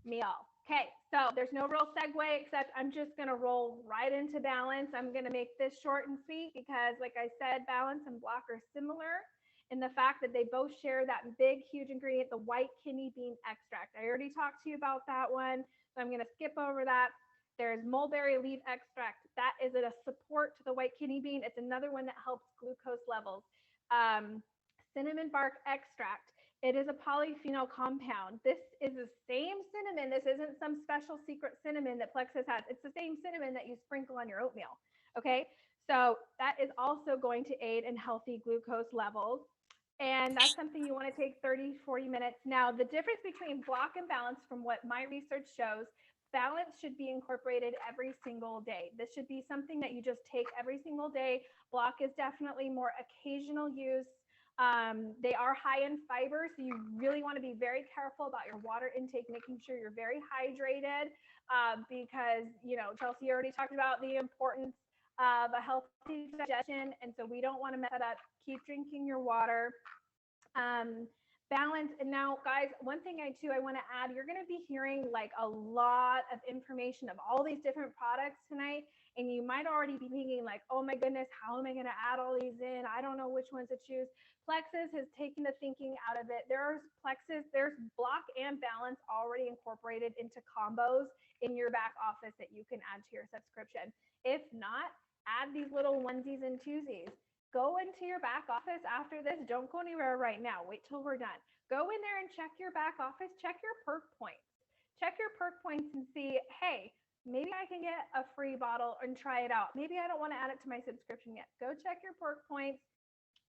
meal. Okay, so there's no real segue except I'm just going to roll right into Balance. I'm going to make this short and sweet because, like I said, Balance and Block are similar in the fact that they both share that big, huge ingredient, the white kidney bean extract. I already talked to you about that one, so I'm going to skip over that. There's mulberry leaf extract. That is a support to the white kidney bean. It's another one that helps glucose levels. Cinnamon bark extract. It is a polyphenol compound. This is the same cinnamon. This isn't some special secret cinnamon that Plexus has. It's the same cinnamon that you sprinkle on your oatmeal. Okay, so that is also going to aid in healthy glucose levels. And that's something you want to take 30, 40 minutes. Now, the difference between Block and Balance, from what my research shows, Balance should be incorporated every single day. This should be something that you just take every single day. Block is definitely more occasional use. They are high in fiber, so you really want to be very careful about your water intake, making sure you're very hydrated, because, you know, Chelsea already talked about the importance of a healthy digestion, and so we don't want to mess that up. Keep drinking your water. Balance. And now, guys, one thing I want to add, you're going to be hearing like a lot of information of all these different products tonight, and you might already be thinking like, oh my goodness, how am I going to add all these in? I don't know which ones to choose. Plexus has taken the thinking out of it. There's Block and Balance already incorporated into combos in your back office that you can add to your subscription. If not, add these little onesies and twosies. Go into your back office after this. Don't go anywhere right now. Wait till we're done. Go in there and check your back office. Check your perk points. Check your perk points and see, hey, maybe I can get a free bottle and try it out. Maybe I don't want to add it to my subscription yet. Go check your perk points.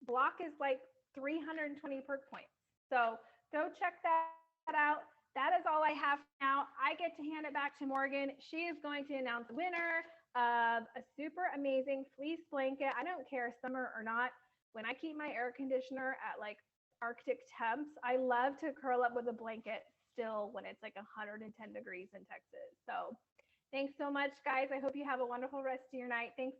Block is like 320 perk points. So go check that out. That is all I have now. I get to hand it back to Morgan. She is going to announce the winner of a super amazing fleece blanket. I don't care summer or not. When I keep my air conditioner at like Arctic temps, I love to curl up with a blanket still when it's like 110 degrees in Texas. So thanks so much, guys. I hope you have a wonderful rest of your night. Thanks.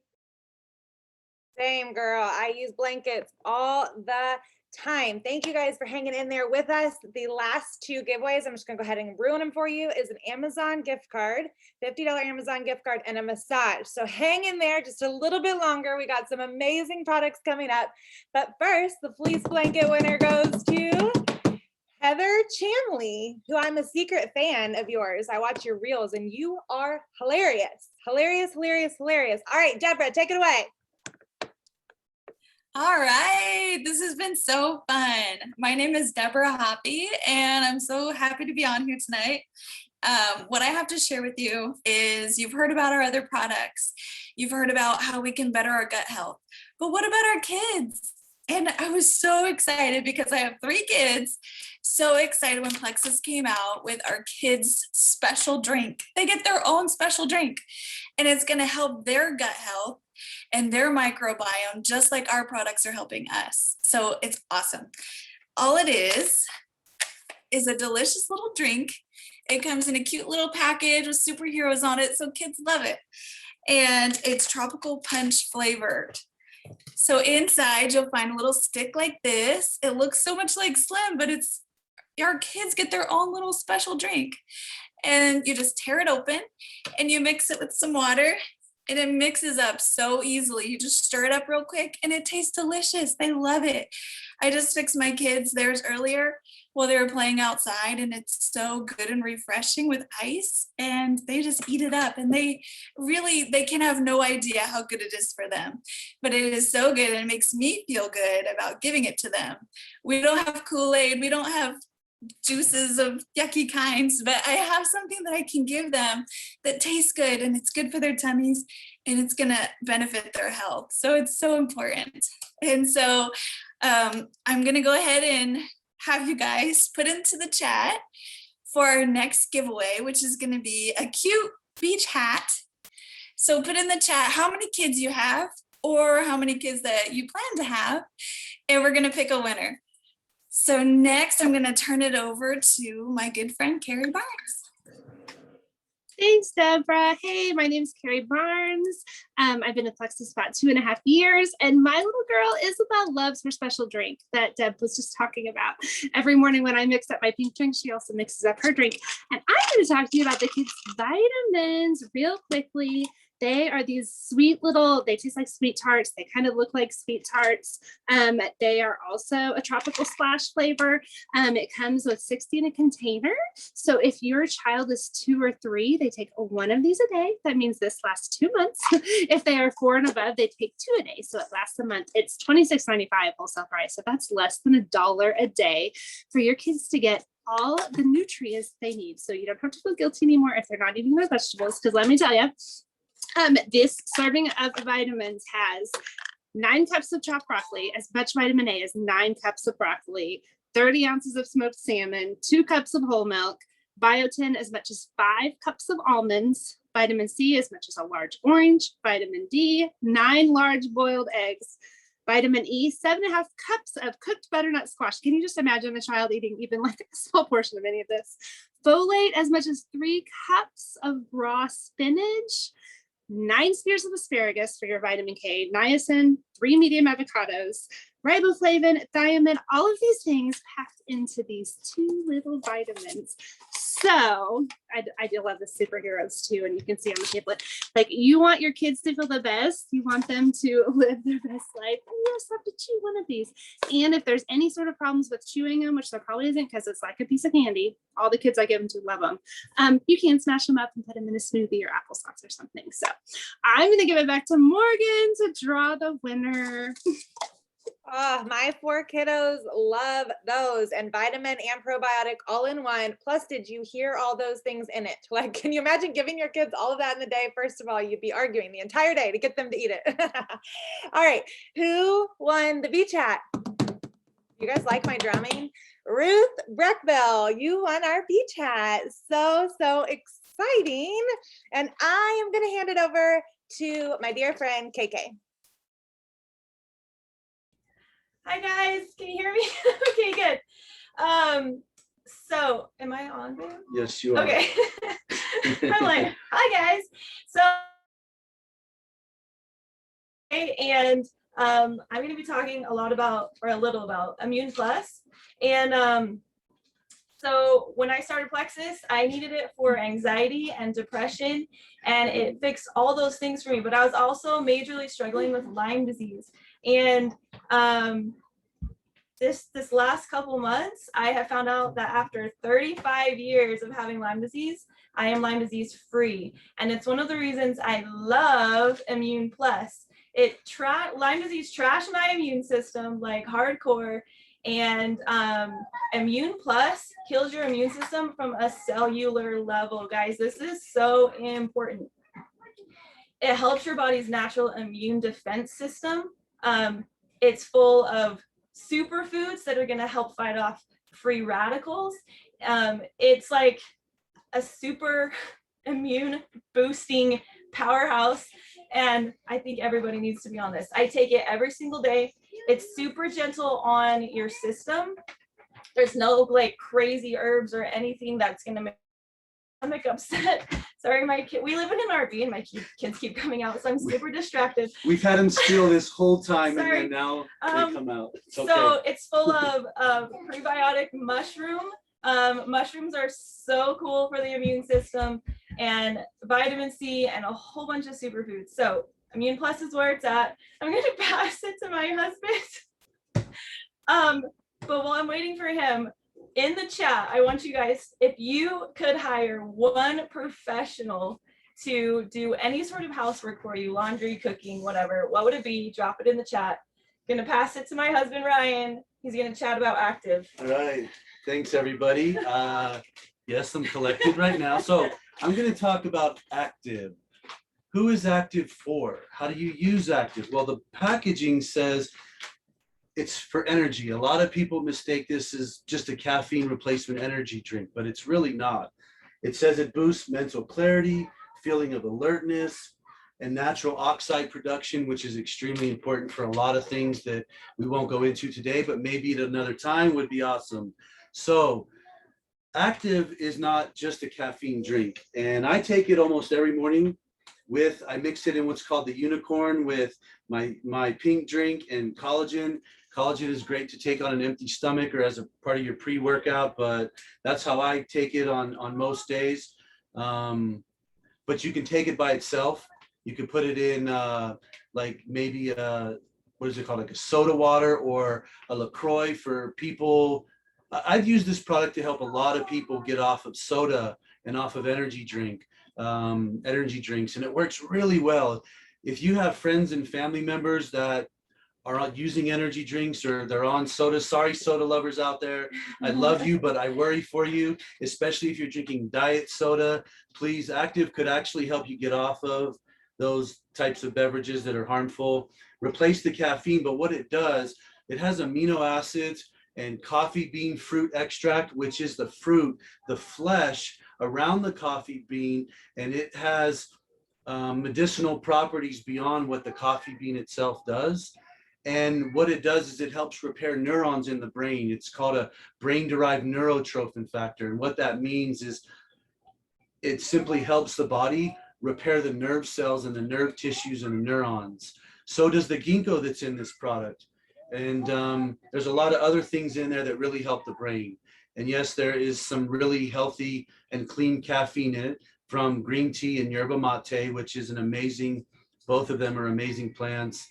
Same, girl. I use blankets all the time. Thank you guys for hanging in there with us. The last 2 giveaways, I'm just gonna go ahead and ruin them for you, is an Amazon gift card, $50 Amazon gift card, and a massage. So hang in there just a little bit longer. We got some amazing products coming up. But first, the fleece blanket winner goes to Heather Chamley, who I'm a secret fan of yours. I watch your reels and you are hilarious. Hilarious, hilarious, hilarious. All right, Deborah, take it away. All right, this has been so fun. My name is Deborah Hoppy, and I'm so happy to be on here tonight. What I have to share with you is you've heard about our other products. You've heard about how we can better our gut health. But what about our kids? And I was so excited because I have 3 kids. So excited when Plexus came out with our kids' special drink. They get their own special drink, and it's going to help their gut health and their microbiome, just like our products are helping us. So it's awesome. All it is a delicious little drink. It comes in a cute little package with superheroes on it, so kids love it. And it's tropical punch flavored. So inside you'll find a little stick like this. It looks so much like Slim, but it's our kids get their own little special drink. And you just tear it open and you mix it with some water and it mixes up so easily. You just stir it up real quick and it tastes delicious. They love it. I just fixed my kids theirs earlier while they were playing outside, and it's so good and refreshing with ice, and they just eat it up, and they can have no idea how good it is for them, but it is so good, and it makes me feel good about giving it to them. We don't have Kool-Aid, we don't have juices of yucky kinds, but I have something that I can give them that tastes good, and it's good for their tummies, and it's gonna benefit their health. So it's so important. And so I'm gonna go ahead and have you guys put into the chat for our next giveaway, which is gonna be a cute beach hat. So put in the chat how many kids you have or how many kids that you plan to have, and we're gonna pick a winner. So next I'm gonna turn it over to my good friend, Carrie Barnes. Thanks, Deborah. Hey, my name's Carrie Barnes. I've been at Plexus about 2.5 years, and my little girl Isabel loves her special drink that Deb was just talking about. Every morning when I mix up my pink drink, she also mixes up her drink. And I'm going to talk to you about the kids' vitamins real quickly. They are these sweet little, they taste like sweet tarts. They kind of look like sweet tarts. They are also a tropical splash flavor. It comes with 60 in a container. So if your child is 2 or 3, they take 1 of these a day. That means this lasts 2 months. If they are 4 and above, they take 2 a day. So it lasts a month. It's $26.95 wholesale price. So that's less than $1 a day for your kids to get all the nutrients they need. So you don't have to feel guilty anymore if they're not eating their vegetables. Because let me tell you, this serving of vitamins has 9 cups of chopped broccoli, as much vitamin A as 9 cups of broccoli, 30 ounces of smoked salmon, 2 cups of whole milk, biotin as much as 5 cups of almonds, vitamin C as much as a large orange, vitamin D, 9 large boiled eggs, vitamin E, 7.5 cups of cooked butternut squash. Can you just imagine a child eating even like a small portion of any of this? Folate as much as 3 cups of raw spinach, 9 spears of asparagus for your vitamin K, niacin, 3 medium avocados, riboflavin, thiamine, all of these things packed into these 2 little vitamins. So I do love the superheroes too, and you can see on the pamphlet, like you want your kids to feel the best, you want them to live their best life, and you just have to chew one of these. And if there's any sort of problems with chewing them, which there probably isn't because it's like a piece of candy, all the kids I give them to love them, you can smash them up and put them in a smoothie or applesauce or something. So I'm gonna give it back to Morgan to draw the winner. Oh, my 4 kiddos love those, and vitamin and probiotic all in one. Plus, did you hear all those things in it? Like, can you imagine giving your kids all of that in the day? First of all, you'd be arguing the entire day to get them to eat it. All right, who won the beach hat? You guys like my drumming? Ruth Breckville, you won our beach hat. So exciting. And I am going to hand it over to my dear friend, KK. Hi guys, can you hear me? Okay, good. So am I on there? Yes, you are. Okay. I'm like, hi guys. So, and I'm going to be talking a little about Immune Plus. And so when I started Plexus, I needed it for anxiety and depression, and it fixed all those things for me. But I was also majorly struggling with Lyme disease. And this last couple months, I have found out that after 35 years of having Lyme disease, I am Lyme disease free. And it's one of the reasons I love Immune Plus. Lyme disease trashed my immune system like hardcore, and Immune Plus kills your immune system from a cellular level. Guys, this is so important. It helps your body's natural immune defense system. It's full of superfoods that are going to help fight off free radicals. It's like a super immune boosting powerhouse, and I think everybody needs to be on this. I take it every single day. It's super gentle on your system. There's no like crazy herbs or anything that's going to make my stomach upset. Sorry, my kid, we live in an RV and my kids keep coming out, so I'm super distracted. We've had them steal this whole time. Sorry. And then now they come out. It's okay. So it's full of prebiotic mushroom Mushrooms are so cool for the immune system, and vitamin C and a whole bunch of superfoods. So Immune Plus is where it's at. I'm going to pass it to my husband. But while I'm waiting for him, in the chat, I want you guys, if you could hire one professional to do any sort of housework for you, laundry, cooking, whatever, what would it be? Drop it in the chat. Gonna pass it to my husband, Ryan. He's gonna chat about Active. All right. Thanks, everybody. Yes, I'm collected right now. So I'm going to talk about Active. Who is Active for? How do you use Active? Well, the packaging says it's for energy. A lot of people mistake this as just a caffeine replacement energy drink, but it's really not. It says it boosts mental clarity, feeling of alertness, and natural oxide production, which is extremely important for a lot of things that we won't go into today, but maybe at another time would be awesome. So Active is not just a caffeine drink, and I take it almost every morning. I mix it in what's called the unicorn with my pink drink and collagen. Collagen is great to take on an empty stomach or as a part of your pre-workout, but that's how I take it on most days. But you can take it by itself. You can put it in like maybe what is it called, like a soda water or a LaCroix for people. I've used this product to help a lot of people get off of soda and off of energy drinks, and it works really well. If you have friends and family members that are using energy drinks or they're on soda, sorry, soda lovers out there, I love you, but I worry for you, especially if you're drinking diet soda. Please, Active could actually help you get off of those types of beverages that are harmful. Replace the caffeine, but what it does, it has amino acids and coffee bean fruit extract, which is the fruit, the flesh around the coffee bean, and it has medicinal properties beyond what the coffee bean itself does. And what it does is it helps repair neurons in the brain. It's called a brain-derived neurotrophin factor. And what that means is it simply helps the body repair the nerve cells and the nerve tissues and the neurons. So does the ginkgo that's in this product. And there's a lot of other things in there that really help the brain. And yes, there is some really healthy and clean caffeine in it from green tea and yerba mate, which is an amazing, both of them are amazing plants.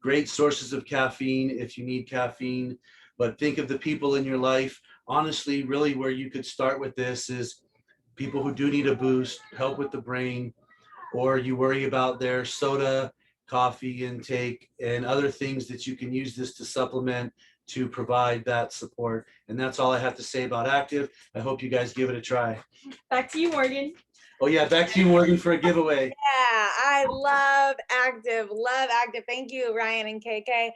Great sources of caffeine if you need caffeine. But think of the people in your life. Honestly, really where you could start with this is people who do need a boost, help with the brain, or you worry about their soda, coffee intake, and other things that you can use this to supplement to provide that support. And that's all I have to say about Active. I hope you guys give it a try. Back to you, Morgan. Oh yeah, back to you, Morgan, for a giveaway. Yeah, I love Active. Love Active. Thank you, Ryan and KK.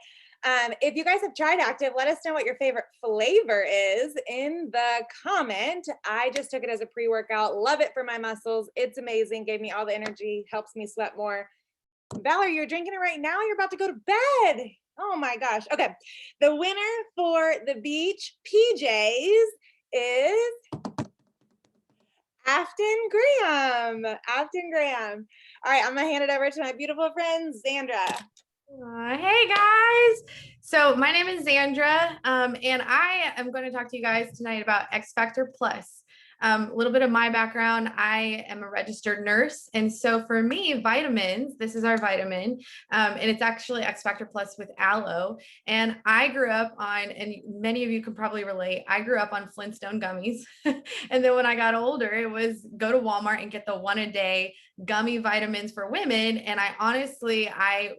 If you guys have tried Active, let us know what your favorite flavor is in the comment. I just took it as a pre-workout. Love it for my muscles. It's amazing. Gave me all the energy. Helps me sweat more. Valerie, you're drinking it right now. You're about to go to bed. Oh my gosh. Okay. The winner for the beach PJs is Afton Graham. Afton Graham. All right, I'm gonna hand it over to my beautiful friend, Xandra. Hey guys. So my name is Xandra, and I am going to talk to you guys tonight about X Factor Plus. A little bit of my background. I am a registered nurse. And so for me, vitamins, this is our vitamin, and it's actually X Factor Plus with aloe. And I grew up on, and many of you can probably relate, I grew up on Flintstone gummies. And then when I got older, it was go to Walmart and get the 1-a-day gummy vitamins for women. And I honestly, I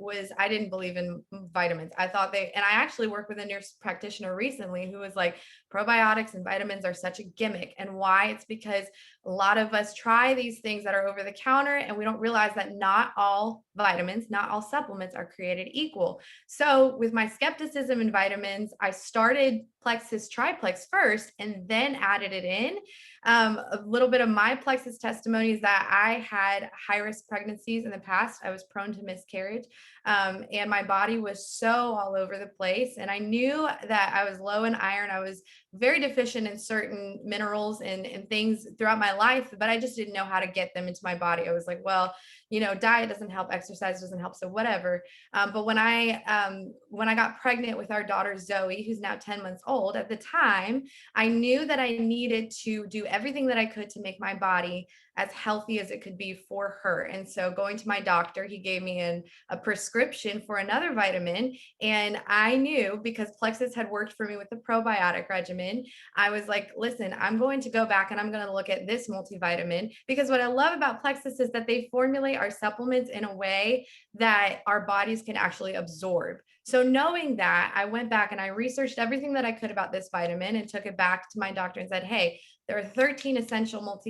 didn't believe in vitamins. I thought and I actually worked with a nurse practitioner recently who was like, probiotics and vitamins are such a gimmick. And why? It's because a lot of us try these things that are over the counter and we don't realize that not all vitamins, not all supplements are created equal. So with my skepticism in vitamins, I started Plexus Triplex first and then added it in. A little bit of my Plexus testimony is that I had high-risk pregnancies in the past. I was prone to miscarriage, and my body was so all over the place. And I knew that I was low in iron. I was very deficient in certain minerals and things throughout my life, but I just didn't know how to get them into my body. I was like, well, you know, diet doesn't help, exercise doesn't help, so whatever. But when I got pregnant with our daughter Zoe, who's now 10 months old, at the time, I knew that I needed to do everything that I could to make my body as healthy as it could be for her. And so going to my doctor, he gave me a prescription for another vitamin. And I knew, because Plexus had worked for me with the probiotic regimen, I was like, listen, I'm going to go back and I'm going to look at this multivitamin, because what I love about Plexus is that they formulate our supplements in a way that our bodies can actually absorb. So knowing that, I went back and I researched everything that I could about this vitamin and took it back to my doctor and said, hey, there are 13 essential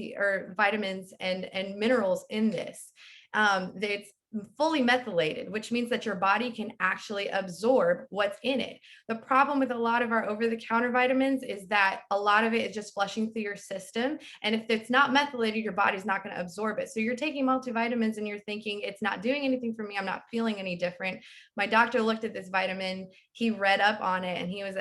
vitamins and minerals in this. It's fully methylated, which means that your body can actually absorb what's in it. The problem with a lot of our over-the-counter vitamins is that a lot of it is just flushing through your system. And if it's not methylated, your body's not going to absorb it. So you're taking multivitamins and you're thinking, it's not doing anything for me, I'm not feeling any different. My doctor looked at this vitamin, he read up on it, and he was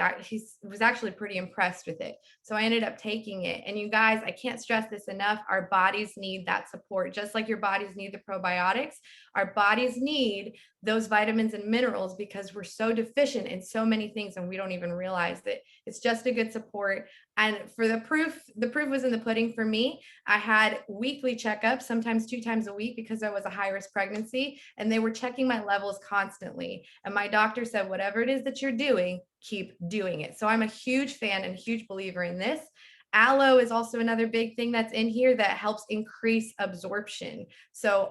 actually pretty impressed with it. So I ended up taking it. And you guys, I can't stress this enough, our bodies need that support. Just like your bodies need the probiotics, our bodies need those vitamins and minerals, because we're so deficient in so many things and we don't even realize that. It's just a good support. And for the proof was in the pudding for me. I had weekly checkups, sometimes 2 times a week, because I was a high risk pregnancy, and they were checking my levels constantly. And my doctor said, whatever it is that you're doing, keep doing it. So I'm a huge fan and huge believer in this. Aloe is also another big thing that's in here that helps increase absorption. So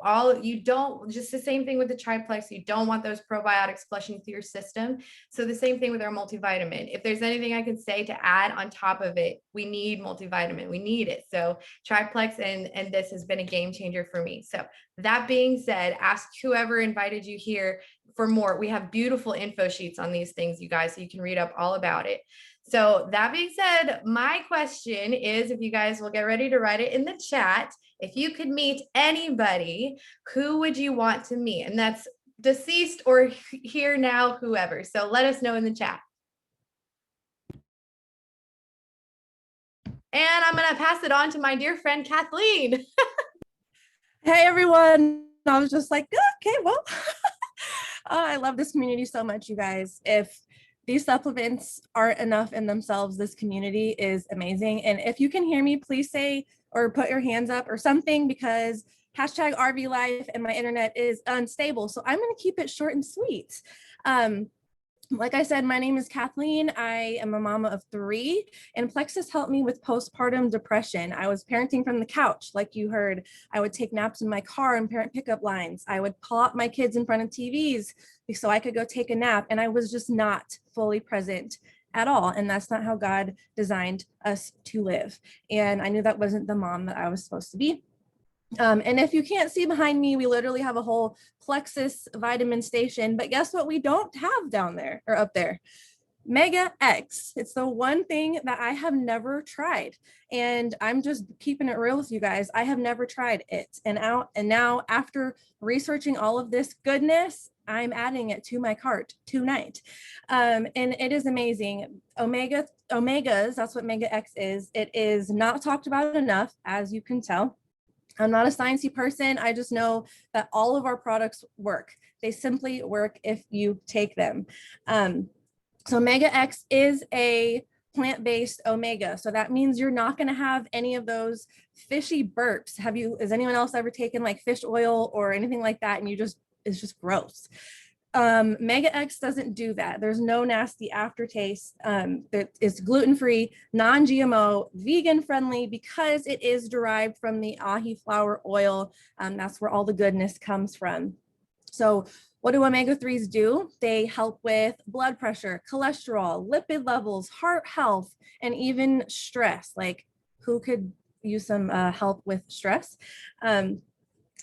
just the same thing with the triplex, you don't want those probiotics flushing through your system. So the same thing with our multivitamin. If there's anything I can say to add on top of it, we need multivitamin, we need it. So triplex and this has been a game changer for me. So that being said, ask whoever invited you here for more. We have beautiful info sheets on these things, you guys, so you can read up all about it. So that being said, my question is, if you guys will get ready to write it in the chat, if you could meet anybody, who would you want to meet? And that's deceased or here now, whoever. So let us know in the chat. And I'm going to pass it on to my dear friend, Kathleen. Hey, everyone. I was just like, okay, well, I love this community so much, you guys. If these supplements aren't enough in themselves, this community is amazing. And if you can hear me, please say or put your hands up or something, because hashtag RV life and my internet is unstable. So I'm going to keep it short and sweet. Like I said, my name is Kathleen. I am a mama of 3, and Plexus helped me with postpartum depression. I was parenting from the couch, like you heard. I would take naps in my car and parent pickup lines. I would pull up my kids in front of TVs so I could go take a nap, and I was just not fully present at all. And that's not how God designed us to live. And I knew that wasn't the mom that I was supposed to be. And if you can't see behind me, we literally have a whole Plexus vitamin station, but guess what we don't have down there or up there? Mega X. It's the one thing that I have never tried. And I'm just keeping it real with you guys. I have never tried it. And now after researching all of this goodness, I'm adding it to my cart tonight. And it is amazing. Omegas, that's what Mega X is. It is not talked about enough, as you can tell. I'm not a sciencey person. I just know that all of our products work. They simply work if you take them. So Omega X is a plant-based omega. So that means you're not going to have any of those fishy burps. Has anyone else ever taken like fish oil or anything like that? And it's just gross. Mega X doesn't do that. There's no nasty aftertaste. It's gluten-free, non-GMO, vegan-friendly, because it is derived from the ahi flower oil. That's where all the goodness comes from. So what do omega-3s do? They help with blood pressure, cholesterol, lipid levels, heart health, and even stress. Like, who could use some help with stress?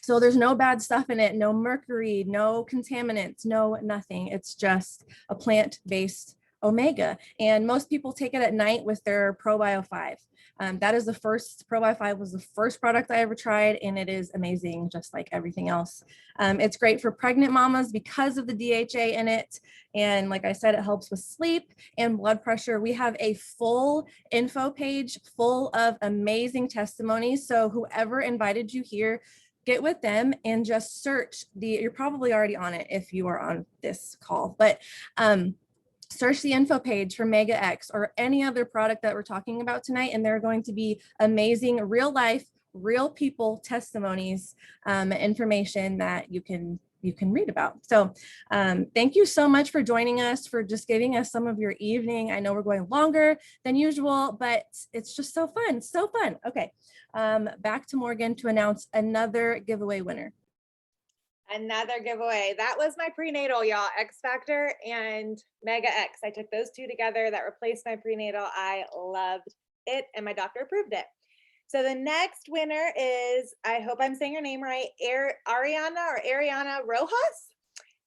So there's no bad stuff in it, no mercury, no contaminants, no nothing. It's just a plant-based omega. And most people take it at night with their ProBio 5. That is the first, Pro-Bi-5 was the first product I ever tried, and it is amazing, just like everything else. It's great for pregnant mamas because of the DHA in it. And like I said, it helps with sleep and blood pressure. We have a full info page full of amazing testimonies. So whoever invited you here, get with them and just search you're probably already on it if you are on this call, but search the info page for Mega X or any other product that we're talking about tonight, and there are going to be amazing real life, real people testimonies, information that you can read about. So thank you so much for joining us, for just giving us some of your evening. I know we're going longer than usual, but it's just so fun. It's so fun. Okay, back to Morgan to announce another giveaway winner. Another giveaway. That was my prenatal, y'all. X Factor and Mega X. I took those two together. That replaced my prenatal. I loved it, and my doctor approved it. So the next winner is, I hope I'm saying your name right, Ariana Rojas.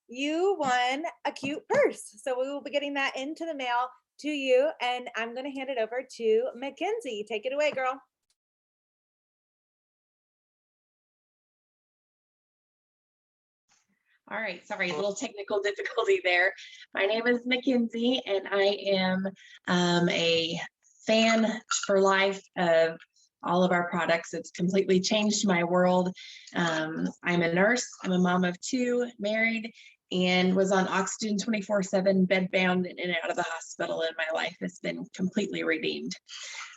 You won a cute purse. So we will be getting that into the mail to you, and I'm going to hand it over to Mackenzie. Take it away, girl. All right, sorry, a little technical difficulty there. My name is Mackenzie, and I am a fan for life of all of our products. It's completely changed my world. I'm a nurse, I'm a mom of two, married, and was on oxygen 24/7, bedbound, and in and out of the hospital, and my life has been completely redeemed.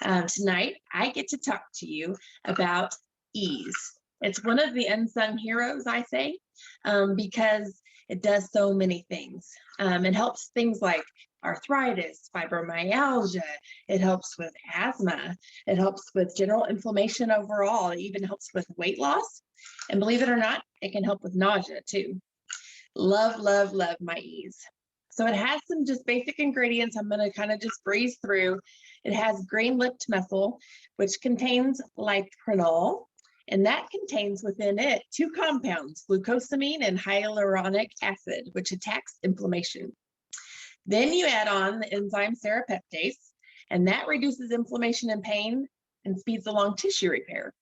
Tonight, I get to talk to you about ease. It's one of the unsung heroes, I say, because it does so many things. It helps things like arthritis, fibromyalgia. It helps with asthma. It helps with general inflammation overall. It even helps with weight loss. And believe it or not, it can help with nausea too. Love, love, love my ease. So it has some just basic ingredients I'm going to kind of just breeze through. It has green-lipped methyl, which contains lipronol. And that contains within it two compounds, glucosamine and hyaluronic acid, which attacks inflammation. Then you add on the enzyme serrapeptase, and that reduces inflammation and pain and speeds along tissue repair.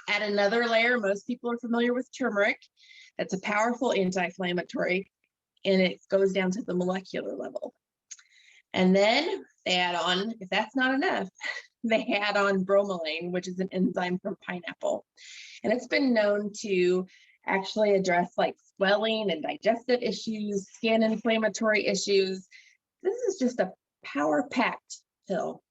Add another layer, most people are familiar with turmeric. That's a powerful anti-inflammatory, and it goes down to the molecular level. And then they add on, if that's not enough, they add on bromelain, which is an enzyme from pineapple. And it's been known to actually address like swelling and digestive issues, skin inflammatory issues. This is just a power-packed pill.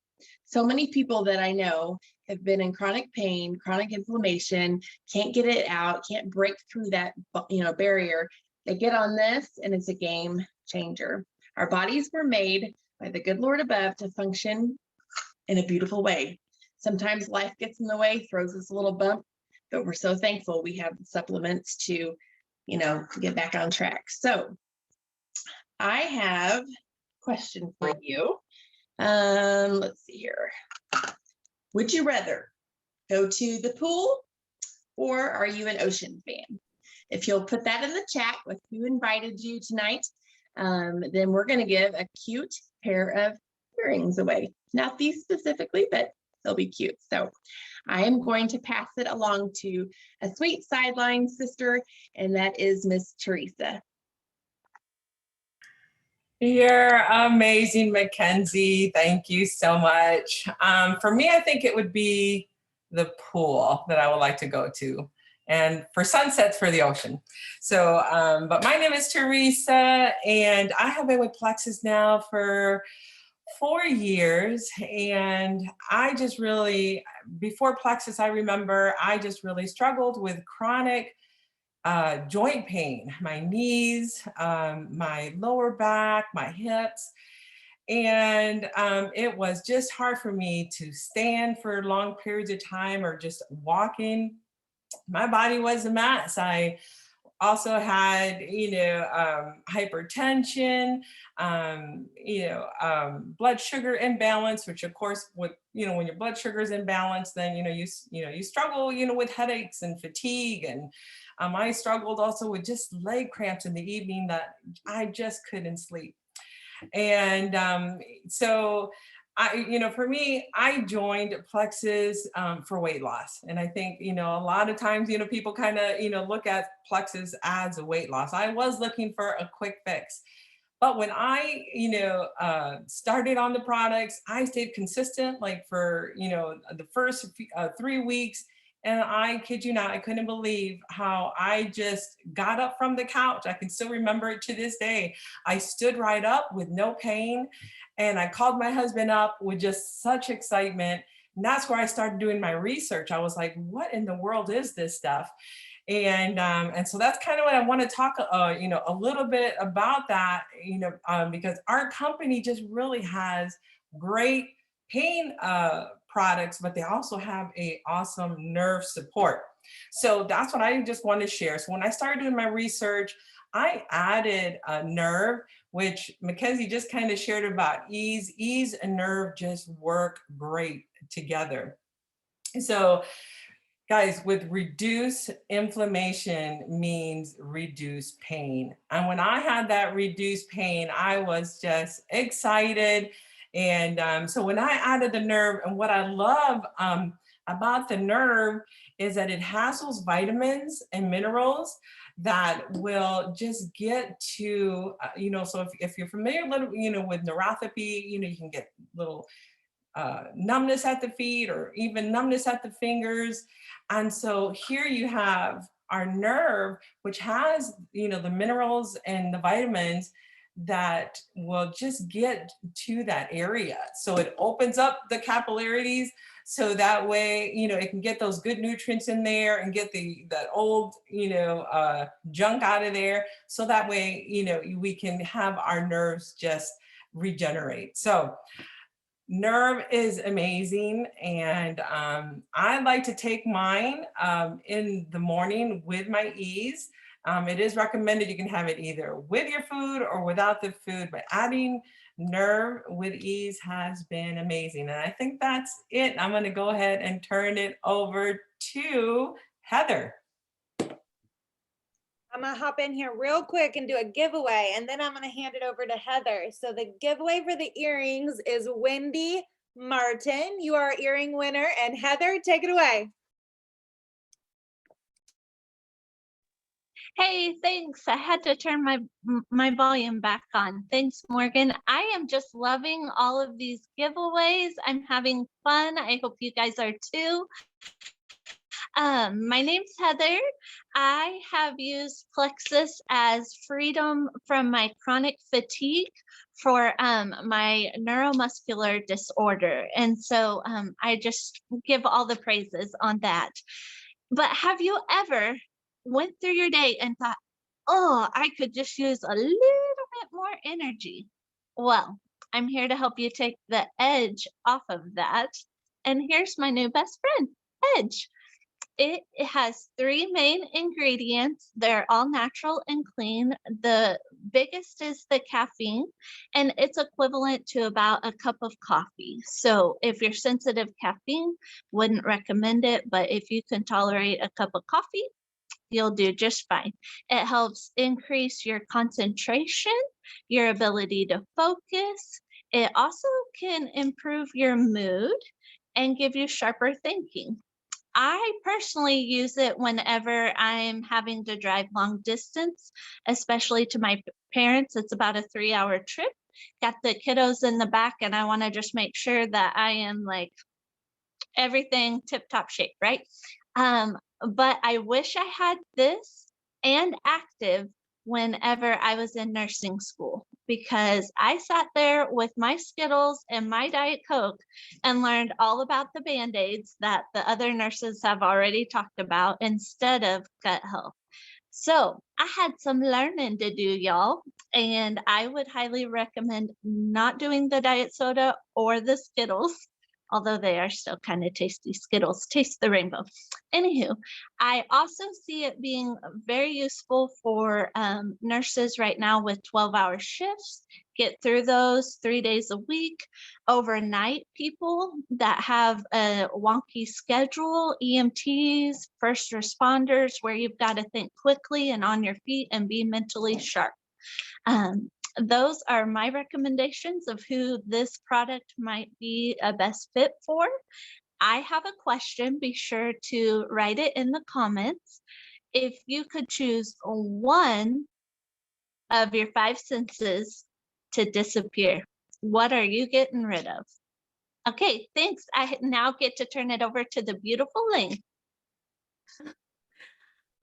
So many people that I know have been in chronic pain, chronic inflammation, can't get it out, can't break through that barrier. They get on this and it's a game changer. Our bodies were made by the good Lord above to function in a beautiful way. Sometimes life gets in the way, throws us a little bump, but we're so thankful we have supplements to, get back on track. So I have a question for you. Let's see here. Would you rather go to the pool or are you an ocean fan? If you'll put that in the chat with who invited you tonight, then we're going to give a cute pair of earrings away. Not these specifically, but they'll be cute. So I am going to pass it along to a sweet sideline sister, and that is Miss Teresa. You're amazing, Mackenzie. Thank you so much. For me, I think it would be the pool that I would like to go to, and for sunsets, for the ocean. So, but my name is Teresa, and I have been with Plexus now for 4 years, and I just really, before Plexus, I remember I just really struggled with chronic joint pain, my knees, my lower back, my hips. And it was just hard for me to stand for long periods of time or just walking. My body was a mess. I also had, hypertension, blood sugar imbalance, which of course, when your blood sugar is imbalanced, then, you struggle, with headaches and fatigue. And I struggled also with just leg cramps in the evening that I just couldn't sleep. And so for me, I joined Plexus for weight loss. And I think, a lot of times, people kind of, look at Plexus as a weight loss. I was looking for a quick fix. But when I, started on the products, I stayed consistent, like for, the first 3 weeks. And I kid you not, I couldn't believe how I just got up from the couch. I can still remember it to this day. I stood right up with no pain. And I called my husband up with just such excitement. And that's where I started doing my research. I was like, what in the world is this stuff? And so that's kind of what I want to talk, a little bit about that, because our company just really has great pain products, but they also have a awesome nerve support. So that's what I just want to share. So when I started doing my research, I added a nerve, which Mackenzie just kind of shared about ease. Ease and nerve just work great together. So guys, with reduce inflammation means reduce pain. And when I had that reduced pain, I was just excited. And so when I added the nerve, and what I love about the nerve is that it has those vitamins and minerals that will just get to, so if you're familiar, with neuropathy, you can get little numbness at the feet or even numbness at the fingers. And so here you have our nerve, which has, the minerals and the vitamins that will just get to that area. So it opens up the capillaries. So that way, it can get those good nutrients in there and get that old, junk out of there. So that way, we can have our nerves just regenerate. So nerve is amazing. And I like to take mine in the morning with my ease. It is recommended you can have it either with your food or without the food, but adding nerve with ease has been amazing. And I think that's it. I'm going to go ahead and turn it over to Heather. I'm gonna hop in here real quick and do a giveaway, and then I'm gonna hand it over to Heather. So the giveaway for the earrings is Wendy Martin. You are our earring winner, and Heather, take it away. Hey, thanks. I had to turn my volume back on. Thanks, Morgan. I am just loving all of these giveaways. I'm having fun. I hope you guys are too. My name's Heather. I have used Plexus as freedom from my chronic fatigue for my neuromuscular disorder. And so I just give all the praises on that. But have you ever went through your day and thought, oh, I could just use a little bit more energy? Well, I'm here to help you take the edge off of that. And here's my new best friend, Edge. It has 3 main ingredients. They're all natural and clean. The biggest is the caffeine, and it's equivalent to about a cup of coffee. So if you're sensitive to caffeine, wouldn't recommend it, but if you can tolerate a cup of coffee, you'll do just fine. It helps increase your concentration, your ability to focus. It also can improve your mood and give you sharper thinking. I personally use it whenever I'm having to drive long distance, especially to my parents. It's about a 3-hour trip. Got the kiddos in the back, and I want to just make sure that I am like everything tip-top shape, right? But I wish I had this and Active whenever I was in nursing school, because I sat there with my Skittles and my Diet Coke and learned all about the Band-Aids that the other nurses have already talked about instead of gut health. So I had some learning to do, y'all, and I would highly recommend not doing the diet soda or the Skittles, although they are still kind of tasty. Skittles, taste the rainbow. Anywho, I also see it being very useful for nurses right now with 12-hour shifts. Get through those 3 days a week. Overnight people that have a wonky schedule, EMTs, first responders, where you've got to think quickly and on your feet and be mentally sharp. those are my recommendations of who this product might be a best fit for. I have a question. Be sure to write it in the comments. If you could choose one of your 5 senses to disappear, what are you getting rid of? Okay, thanks. I now get to turn it over to the beautiful Ling.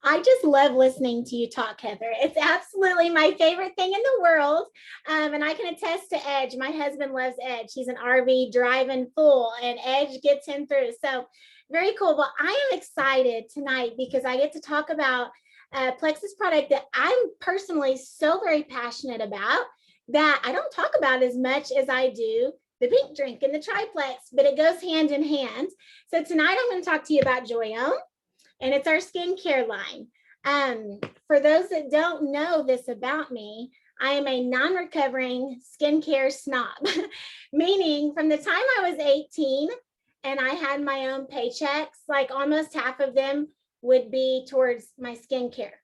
I just love listening to you talk, Heather. It's absolutely my favorite thing in the world. And I can attest to Edge. My husband loves Edge. He's an RV driving fool, and Edge gets him through. So very cool. Well, I am excited tonight because I get to talk about a Plexus product that I'm personally so very passionate about that I don't talk about as much as I do the pink drink and the triplex, but it goes hand in hand. So tonight I'm going to talk to you about Joyome. And it's our skincare line. For those that don't know this about me, I am a non-recovering skincare snob, meaning from the time I was 18 and I had my own paychecks, like almost half of them would be towards my skincare.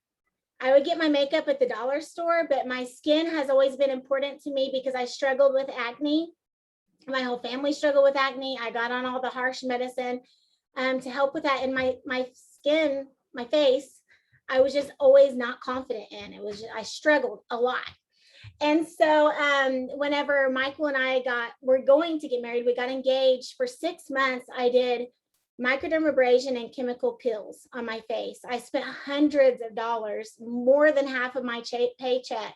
I would get my makeup at the dollar store, but my skin has always been important to me because I struggled with acne. My whole family struggled with acne. I got on all the harsh medicine to help with that. And my skin, my face, I was just always not confident in. It was just, I struggled a lot. And so whenever Michael and I were going to get married, we got engaged for 6 months. I did microdermabrasion and chemical peels on my face. I spent hundreds of dollars, more than half of my paycheck,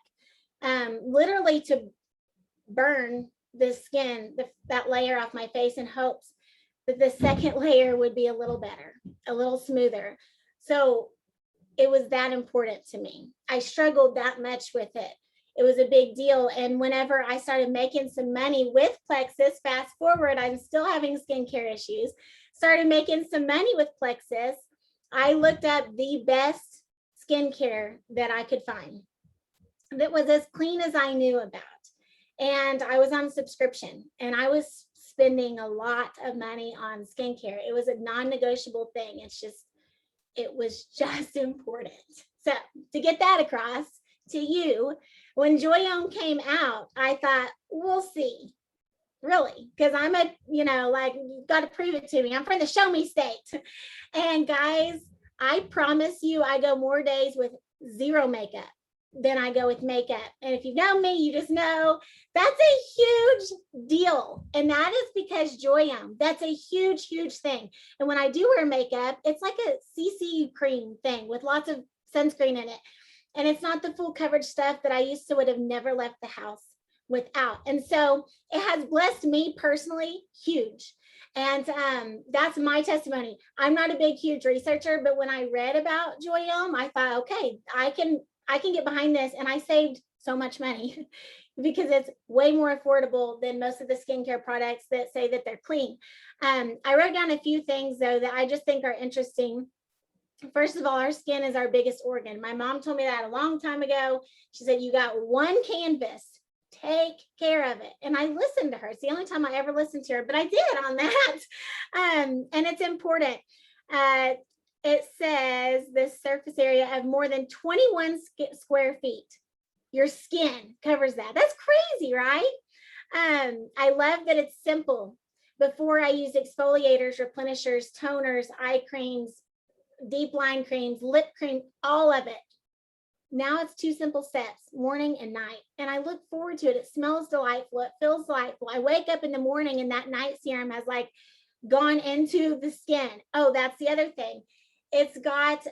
literally to burn the skin, that layer off my face in hopes that the second layer would be a little better, a little smoother. So it was that important to me. I struggled that much with it. It was a big deal. And whenever I started making some money with Plexus, fast forward, I'm still having skincare issues, started making some money with Plexus, I looked up the best skincare that I could find that was as clean as I knew about. And I was on subscription and I was spending a lot of money on skincare. It was a non-negotiable thing. It was just important. So to get that across to you, when Joyome came out, I thought, we'll see, really, because I'm like, you've got to prove it to me. I'm from the show me state. And guys, I promise you, I go more days with zero makeup than I go with makeup. And if you know me, you just know that's a huge deal. And that is because Joyome, that's a huge, huge thing. And when I do wear makeup, it's like a CC cream thing with lots of sunscreen in it. And it's not the full coverage stuff that I used to would have never left the house without. And so it has blessed me personally, huge. And that's my testimony. I'm not a big, huge researcher, but when I read about Joyome, I thought, okay, I can get behind this. And I saved so much money because it's way more affordable than most of the skincare products that say that they're clean. I wrote down a few things though that I just think are interesting. First of all, our skin is our biggest organ. My mom told me that a long time ago. She said, you got one canvas, take care of it. And I listened to her. It's the only time I ever listened to her, but I did on that. And it's important. It says the surface area of more than 21 square feet. Your skin covers that. That's crazy, right? I love that it's simple. Before I used exfoliators, replenishers, toners, eye creams, deep line creams, lip cream, all of it. Now it's 2 simple steps, morning and night. And I look forward to it. It smells delightful. It feels delightful. I wake up in the morning and that night serum has like gone into the skin. Oh, that's the other thing. It's got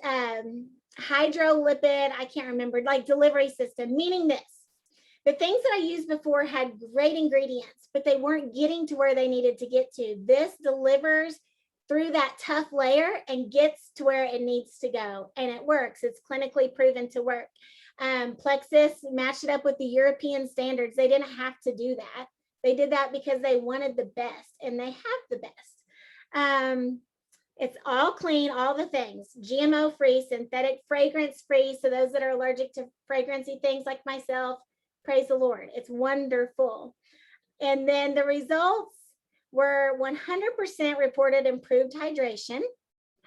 hydrolipid, I can't remember, like delivery system, meaning this. The things that I used before had great ingredients, but they weren't getting to where they needed to get to. This delivers through that tough layer and gets to where it needs to go. And it works. It's clinically proven to work. Plexus matched it up with the European standards. They didn't have to do that. They did that because they wanted the best, and they have the best. It's all clean, all the things, GMO free, synthetic fragrance free. So those that are allergic to fragrancy things like myself, praise the Lord. It's wonderful. And then the results were 100% reported improved hydration,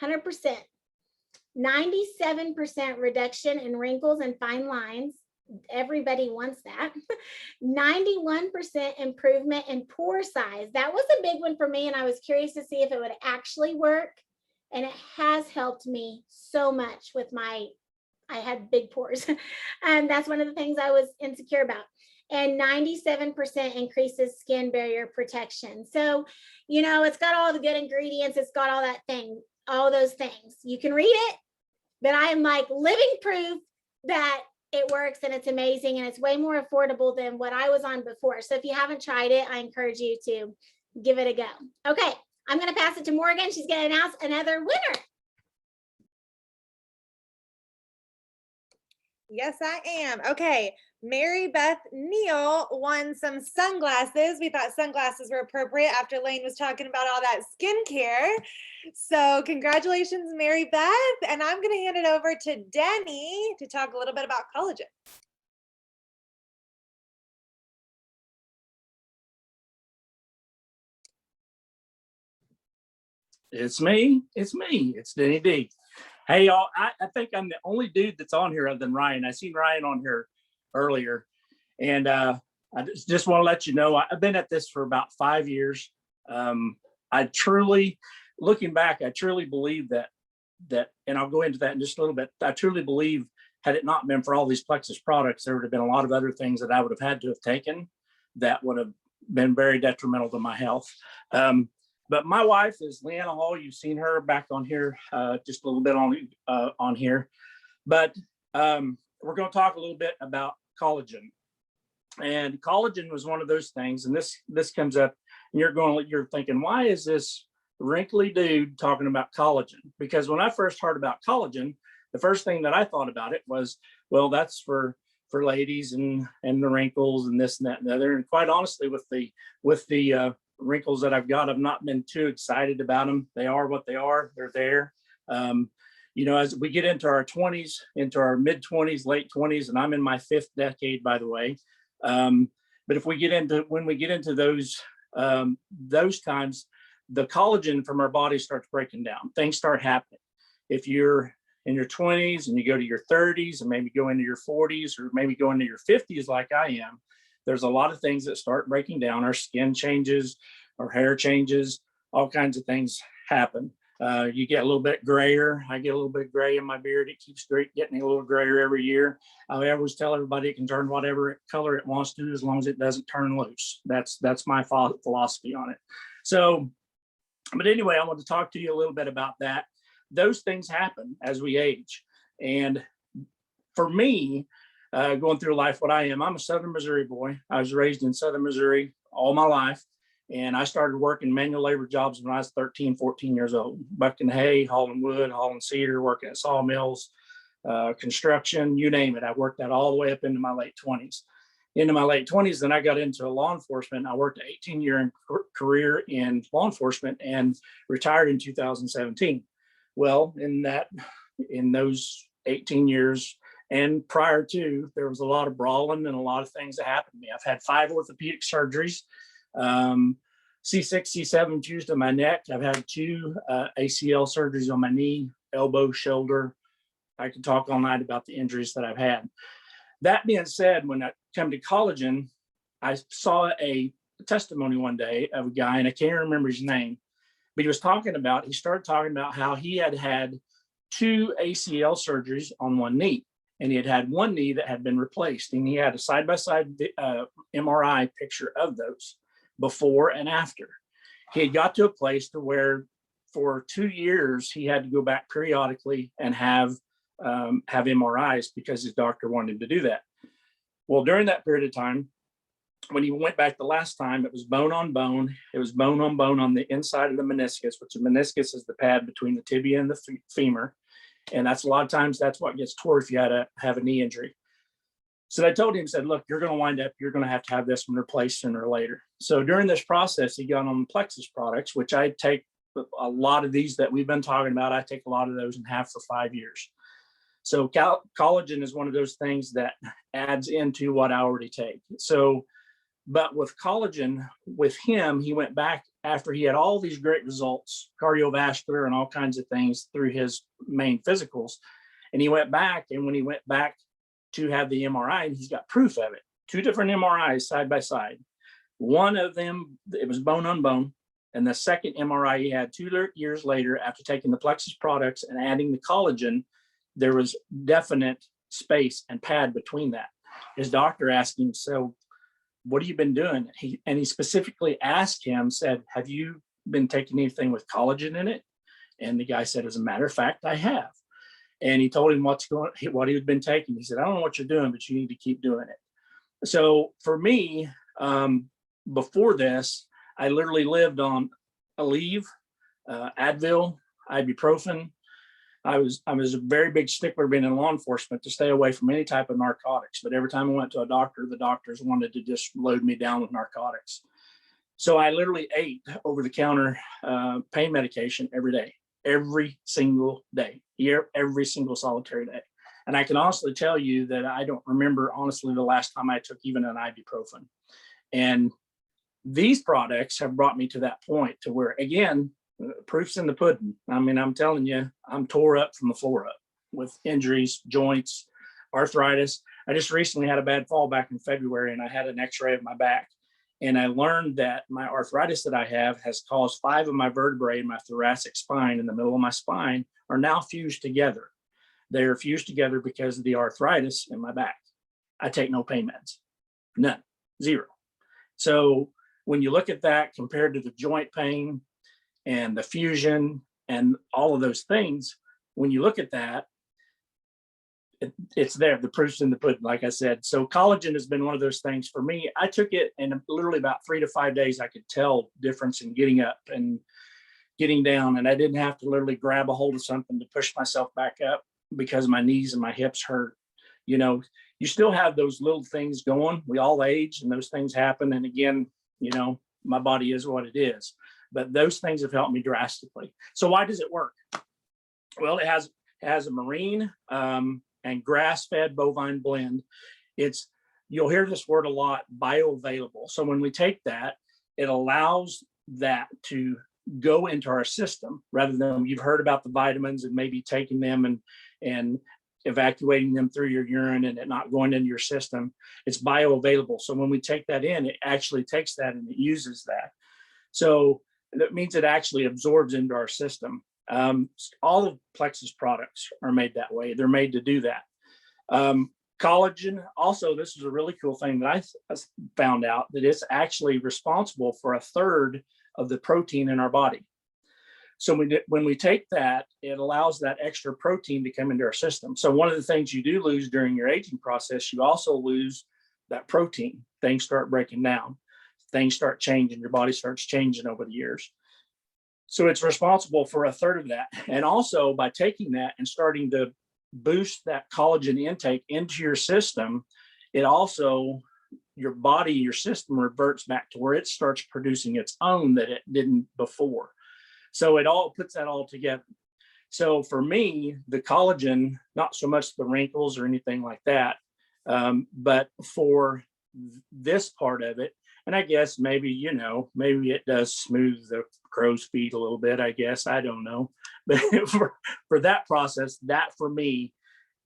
100%, 97% reduction in wrinkles and fine lines, everybody wants that. 91% improvement in pore size. That was a big one for me, and I was curious to see if it would actually work. And it has helped me so much with I had big pores, and that's one of the things I was insecure about. And 97% increases skin barrier protection. So, you know, it's got all the good ingredients. It's got all those things. You can read it, but I am like living proof that it works and it's amazing, and it's way more affordable than what I was on before. So if you haven't tried it, I encourage you to give it a go. Okay, I'm going to pass it to Morgan. She's going to announce another winner. Yes, I am. Okay, Mary Beth Neal won some sunglasses. We thought sunglasses were appropriate after Lane was talking about all that skincare. So congratulations, Mary Beth. And I'm going to hand it over to Denny to talk a little bit about collagen. It's me. It's Denny D. Hey, y'all, I think I'm the only dude that's on here other than Ryan. I seen Ryan on here earlier. And I just want to let you know, I've been at this for about 5 years. Looking back, I truly believe that, and I'll go into that in just a little bit. I truly believe had it not been for all these Plexus products, there would have been a lot of other things that I would have had to have taken that would have been very detrimental to my health. But my wife is Leanna Hall. You've seen her back on here, just a little bit on here. But we're going to talk a little bit about collagen. And collagen was one of those things. And this comes up, and you're thinking, why is this wrinkly dude talking about collagen? Because when I first heard about collagen, the first thing that I thought about it was, well, that's for ladies and the wrinkles and this and that and the other. And quite honestly, with the wrinkles that I've got, I've not been too excited about them. They are what they are. They're there. You know, as we get into our 20s, into our mid 20s, late 20s, and I'm in my 5th decade, by the way. But when we get into those times, the collagen from our body starts breaking down. Things start happening. If you're in your 20s and you go to your 30s and maybe go into your 40s or maybe go into your 50s like I am, there's a lot of things that start breaking down. Our skin changes, our hair changes, all kinds of things happen. You get a little bit grayer. I get a little bit gray in my beard. It keeps getting a little grayer every year. I always tell everybody it can turn whatever color it wants to, as long as it doesn't turn loose. That's my philosophy on it. So, but anyway, I want to talk to you a little bit about that. Those things happen as we age. And for me, going through life, I'm a Southern Missouri boy. I was raised in Southern Missouri all my life. And I started working manual labor jobs when I was 13, 14 years old, bucking hay, hauling wood, hauling cedar, working at sawmills, construction, you name it. I worked that all the way up into my late 20s. Into my late 20s, then I got into law enforcement. I worked an 18-year career in law enforcement and retired in 2017. Well, in those 18 years and prior to, there was a lot of brawling and a lot of things that happened to me. I've had 5 orthopedic surgeries. C6, C7 fused in my neck. I've had 2 ACL surgeries on my knee, elbow, shoulder. I could talk all night about the injuries that I've had. That being said, when I come to collagen, I saw a testimony one day of a guy, and I can't remember his name, but he started talking about how he had 2 ACL surgeries on one knee, and he had one knee that had been replaced, and he had a side-by-side MRI picture of those before and after. He had got to a place to where for 2 years he had to go back periodically and have MRIs because his doctor wanted him to do that. Well, during that period of time, when he went back the last time, it was bone on bone. It was bone on bone on the inside of the meniscus, which the meniscus is the pad between the tibia and the femur. And that's a lot of times that's what gets tore if you have a knee injury. So they told him, said, look, you're going to have this one replaced sooner or later. So during this process, he got on the Plexus products, which I take a lot of these that we've been talking about. I take a lot of those and have for 5 years. So collagen is one of those things that adds into what I already take. So, but with collagen, with him, he went back after he had all these great results, cardiovascular and all kinds of things through his main physicals. And he went back, and when he went back to have the MRI, and he's got proof of it. 2 different MRIs side by side. One of them, it was bone on bone. And the second MRI he had 2 years later, after taking the Plexus products and adding the collagen, there was definite space and pad between that. His doctor asked him, so what have you been doing? He specifically asked him, said, have you been taking anything with collagen in it? And the guy said, as a matter of fact, I have. And he told him what he had been taking. He said, I don't know what you're doing, but you need to keep doing it. So for me, before this, I literally lived on Aleve, Advil, ibuprofen. I was a very big stickler being in law enforcement to stay away from any type of narcotics. But every time I went to a doctor, the doctors wanted to just load me down with narcotics. So I literally ate over-the-counter pain medication every single day, every single solitary day. And I can honestly tell you that I don't remember, honestly, the last time I took even an ibuprofen. And these products have brought me to that point to where, again, proof's in the pudding. I mean, I'm telling you, I'm tore up from the floor up with injuries, joints, arthritis. I just recently had a bad fall back in February, and I had an x-ray of my back. And I learned that my arthritis that I have has caused 5 of my vertebrae in my thoracic spine in the middle of my spine are now fused together. They're fused together because of the arthritis in my back. I take no pain meds, none, 0. So when you look at that compared to the joint pain and the fusion and all of those things, when you look at that, it's there, the proof's in the pudding, like I said. So collagen has been one of those things for me. I took it, and literally about 3 to 5 days, I could tell difference in getting up and getting down. And I didn't have to literally grab a hold of something to push myself back up because my knees and my hips hurt. You know, you still have those little things going. We all age and those things happen. And again, you know, my body is what it is. But those things have helped me drastically. So why does it work? Well, it has a marine and grass-fed bovine blend. You'll hear this word a lot, bioavailable. So when we take that, it allows that to go into our system rather than you've heard about the vitamins and maybe taking them and evacuating them through your urine and it not going into your system. It's bioavailable. So when we take that in, it actually takes that and it uses that. So that means it actually absorbs into our system. All of Plexus products are made that way. They're made to do that. Collagen, also, this is a really cool thing that I found out, that it's actually responsible for 1/3 of the protein in our body. So when we take that, it allows that extra protein to come into our system. So one of the things you do lose during your aging process, you also lose that protein. Things start breaking down. Things start changing. Your body starts changing over the years. So it's responsible for 1/3 of that. And also by taking that and starting to boost that collagen intake into your system, it also, your body, your system reverts back to where it starts producing its own that it didn't before. So it all puts that all together. So for me, the collagen, not so much the wrinkles or anything like that, but for this part of it, and I guess maybe, you know, maybe it does smooth the crow's feet a little bit, I guess, I don't know. But for that process, that for me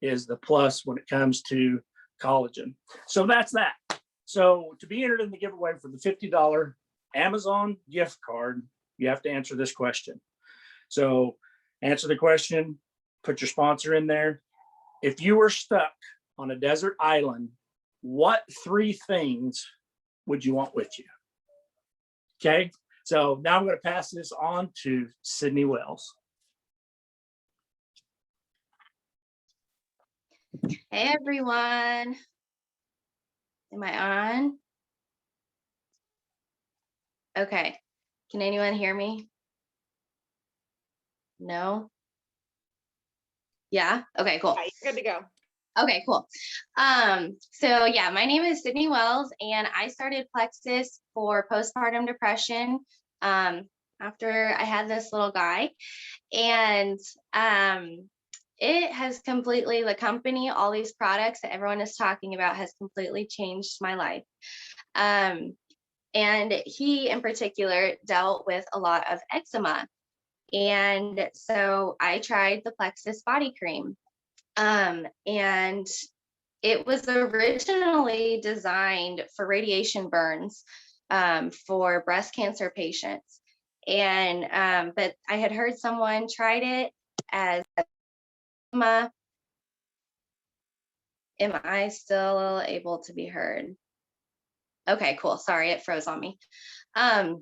is the plus when it comes to collagen. So that's that. So to be entered in the giveaway for the $50 Amazon gift card, you have to answer this question. So answer the question, put your sponsor in there. If you were stuck on a desert island, what 3 things would you want with you? Okay, so now I'm going to pass this on to Sydney Wells. Hey everyone. Am I on? Okay. Can anyone hear me? No? Yeah? Okay, cool. Yeah, you're good to go. Okay, cool. So yeah, my name is Sydney Wells, and I started Plexus for postpartum depression after I had this little guy. And it has completely, the company, all these products that everyone is talking about has completely changed my life. And he in particular dealt with a lot of eczema. And so I tried the Plexus body cream. And It was originally designed for radiation burns for breast cancer patients. And but I had heard someone tried it as am I still able to be heard? Okay, cool. Sorry, it froze on me. And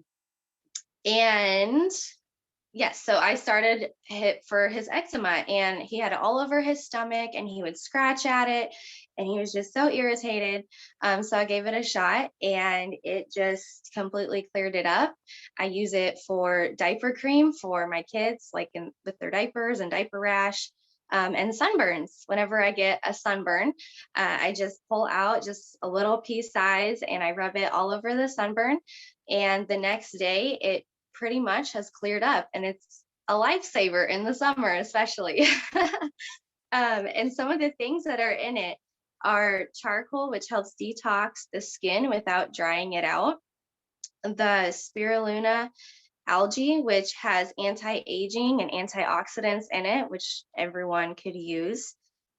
yes, so I started it for his eczema, and he had it all over his stomach, and he would scratch at it, and he was just so irritated. So I gave it a shot, and it just completely cleared it up. I use it for diaper cream for my kids, like with their diapers and diaper rash. And sunburns. Whenever I get a sunburn, I just pull out just a little pea size and I rub it all over the sunburn. And the next day, it pretty much has cleared up, and it's a lifesaver in the summer, especially. And some of the things that are in it are charcoal, which helps detox the skin without drying it out. The spirulina algae, which has anti-aging and antioxidants in it, which everyone could use.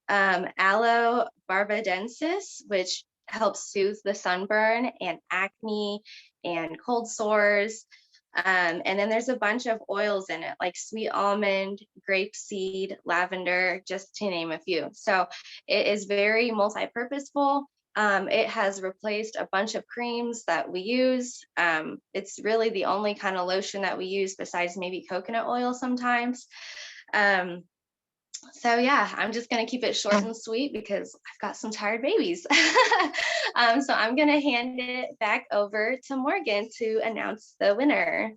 Aloe barbadensis, which helps soothe the sunburn and acne and cold sores. And then there's a bunch of oils in it, like sweet almond, grapeseed, lavender, just to name a few. So it is very multi-purposeful. It has replaced a bunch of creams that we use. It's really the only kind of lotion that we use besides maybe coconut oil sometimes. So yeah, I'm just gonna keep it short and sweet because I've got some tired babies. So I'm gonna hand it back over to Morgan to announce the winner.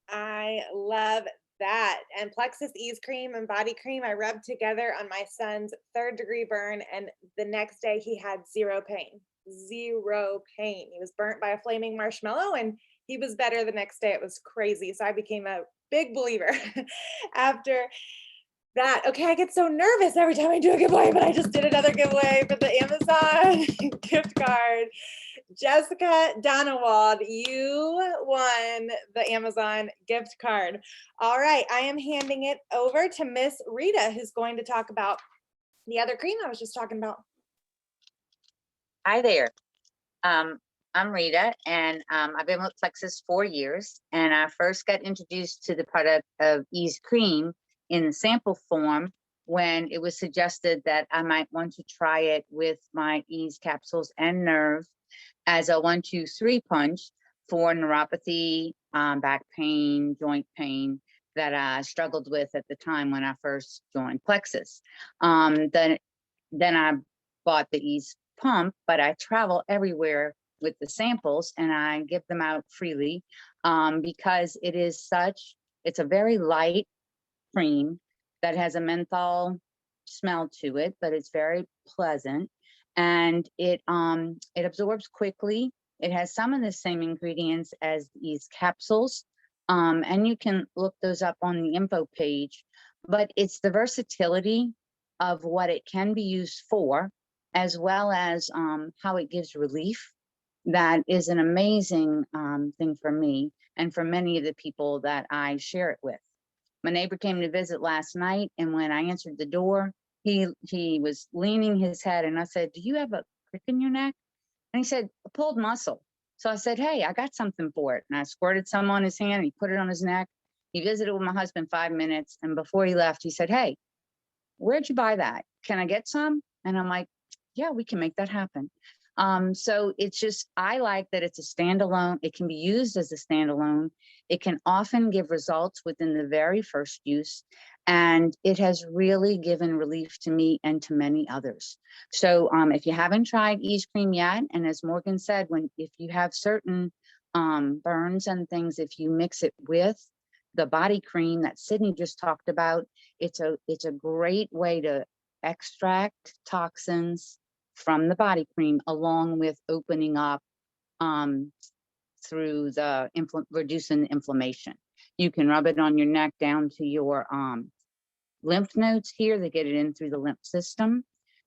I love that. And Plexus Ease Cream and Body Cream, I rubbed together on my son's 3rd-degree burn, and the next day he had zero pain. Zero pain. He was burnt by a flaming marshmallow and he was better the next day. It was crazy. So I became a big believer after that. Okay, I get so nervous every time I do a giveaway, but I just did another giveaway for the Amazon gift card. Jessica Donawald, you won the Amazon gift card. All right, I am handing it over to Miss Rita, who's going to talk about the other cream I was just talking about. Hi there. I'm Rita, and I've been with Plexus 4 years, and I first got introduced to the product of Ease Cream in sample form when it was suggested that I might want to try it with my Ease capsules and Nerve as a 1-2-3 punch for neuropathy, back pain, joint pain that I struggled with at the time when I first joined Plexus. Then I bought the Ease pump, but I travel everywhere with the samples and I give them out freely because it's a very light cream that has a menthol smell to it, but it's very pleasant, and it absorbs quickly. It has some of the same ingredients as these capsules, and you can look those up on the info page, but it's the versatility of what it can be used for, as well as how it gives relief. That is an amazing thing for me and for many of the people that I share it with. My neighbor came to visit last night, and when I answered the door, he was leaning his head, and I said, "Do you have a crick in your neck?" And he said, "A pulled muscle." So I said, "Hey, I got something for it." And I squirted some on his hand, and he put it on his neck. He visited with my husband 5 minutes, and before he left, he said, "Hey, where'd you buy that? Can I get some?" And I'm like, "Yeah, we can make that happen." So it's just, I like that it's a standalone. It can be used as a standalone. It can often give results within the very first use. And it has really given relief to me and to many others. So if you haven't tried Ease Cream yet, and as Morgan said, if you have certain burns and things, if you mix it with the body cream that Sydney just talked about, it's a great way to extract toxins from the body cream, along with opening up through the reducing inflammation. You can rub it on your neck down to your lymph nodes here. They get it in through the lymph system.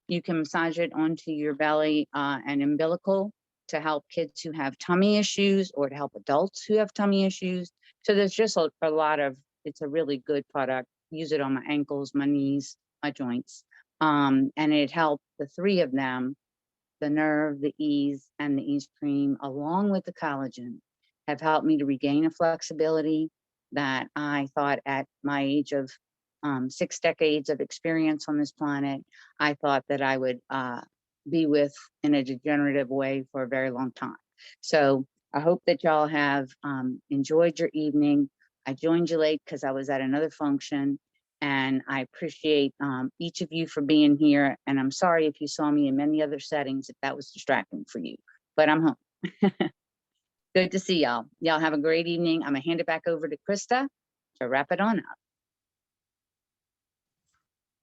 You can massage it onto your belly and umbilical to help kids who have tummy issues, or to help adults who have tummy issues. So there's just a lot of, it's a really good product. Use it on my ankles, my knees, my joints. And it helped the three of them, the Nerve, the Ease, and the Ease Cream, along with the collagen, have helped me to regain a flexibility that I thought at my age of 6 decades of experience on this planet, I thought that I would be with in a degenerative way for a very long time. So I hope that y'all have enjoyed your evening. I joined you late because I was at another function, and I appreciate each of you for being here. And I'm sorry if you saw me in many other settings, if that was distracting for you, but I'm home. Good to see y'all. Y'all have a great evening. I'm gonna hand it back over to Krista to wrap it on up.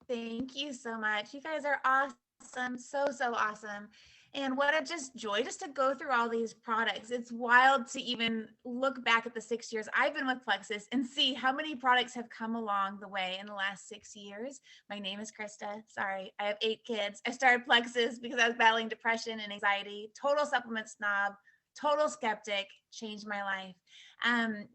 Thank you so much. You guys are awesome. So awesome. And what a just joy just to go through all these products. It's wild to even look back at the 6 years I've been with Plexus and see how many products have come along the way in the last 6 years. My name is Krista. Sorry, I have 8 kids. I started Plexus because I was battling depression and anxiety, total supplement snob, total skeptic, changed my life.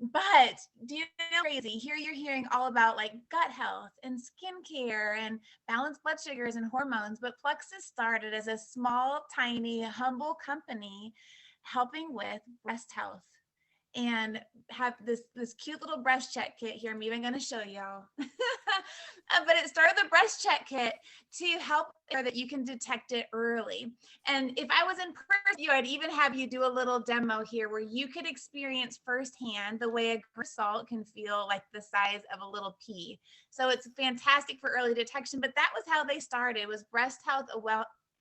But do you know crazy? Here you're hearing all about like gut health and skincare and balanced blood sugars and hormones. But Plexus started as a small, tiny, humble company helping with breast health, and have this cute little breast check kit here. I'm even going to show y'all. But it started the breast check kit to help so that you can detect it early. And if I was in person, I'd even have you do a little demo here where you could experience firsthand the way a grain of salt can feel like the size of a little pea. So it's fantastic for early detection. But that was how they started, was breast health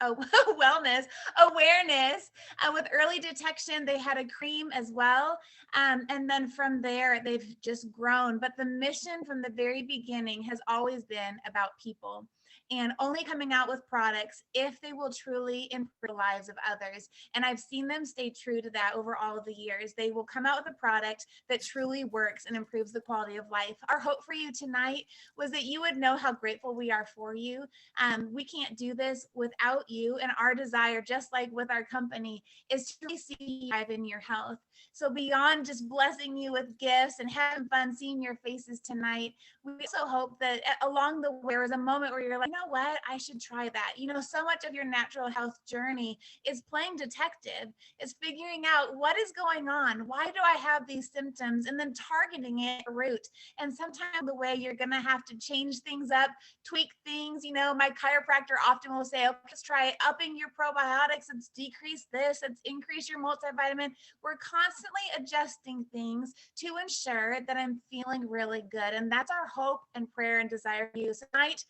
wellness awareness. With early detection, they had a cream as well, and then from there they've just grown. But the mission from the very beginning has always been about people, and only coming out with products if they will truly improve the lives of others. And I've seen them stay true to that over all of the years. They will come out with a product that truly works and improves the quality of life. Our hope for you tonight was that you would know how grateful we are for you. We can't do this without you, and our desire, just like with our company, is to really see you thrive in your health. So beyond just blessing you with gifts and having fun seeing your faces tonight, we also hope that along the way there was a moment where you're like, you know what, I should try that. You know, so much of your natural health journey is playing detective, is figuring out what is going on, why do I have these symptoms, and then targeting it at the root. And sometimes the way you're gonna have to change things up, tweak things. You know, my chiropractor often will say, okay, let's try upping your probiotics, let's decrease this, let's increase your multivitamin. We're constantly adjusting things to ensure that I'm feeling really good. And that's our hope and prayer and desire for you tonight.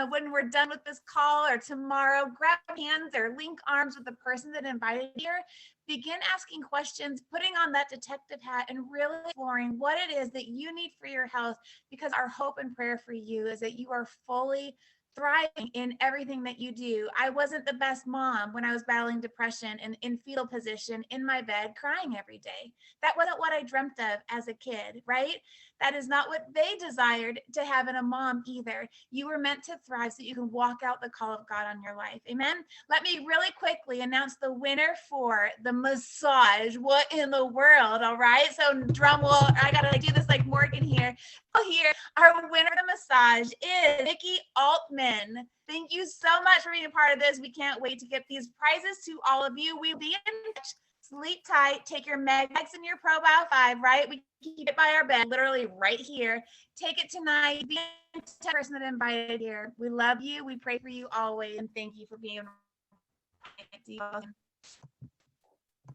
When we're done with this call or tomorrow, grab hands or link arms with the person that invited you here. Begin asking questions, putting on that detective hat, and really exploring what it is that you need for your health, because our hope and prayer for you is that you are fully thriving in everything that you do. I wasn't the best mom when I was battling depression and in fetal position in my bed crying every day. That wasn't what I dreamt of as a kid, right? That is not what they desired to have in a mom either. You were meant to thrive so you can walk out the call of God on your life. Amen. Let me really quickly announce the winner for the massage. What in the world? All right. So drum roll. I got to do this like Morgan here. Here, our winner of the massage is Nikki Altman. Thank you so much for being a part of this. We can't wait to get these prizes to all of you. We'll be in touch. Sleep tight. Take your Megax and your ProBio 5, right? We keep it by our bed, literally right here. Take it tonight. Be the person that invited here. We love you. We pray for you always. And thank you for being.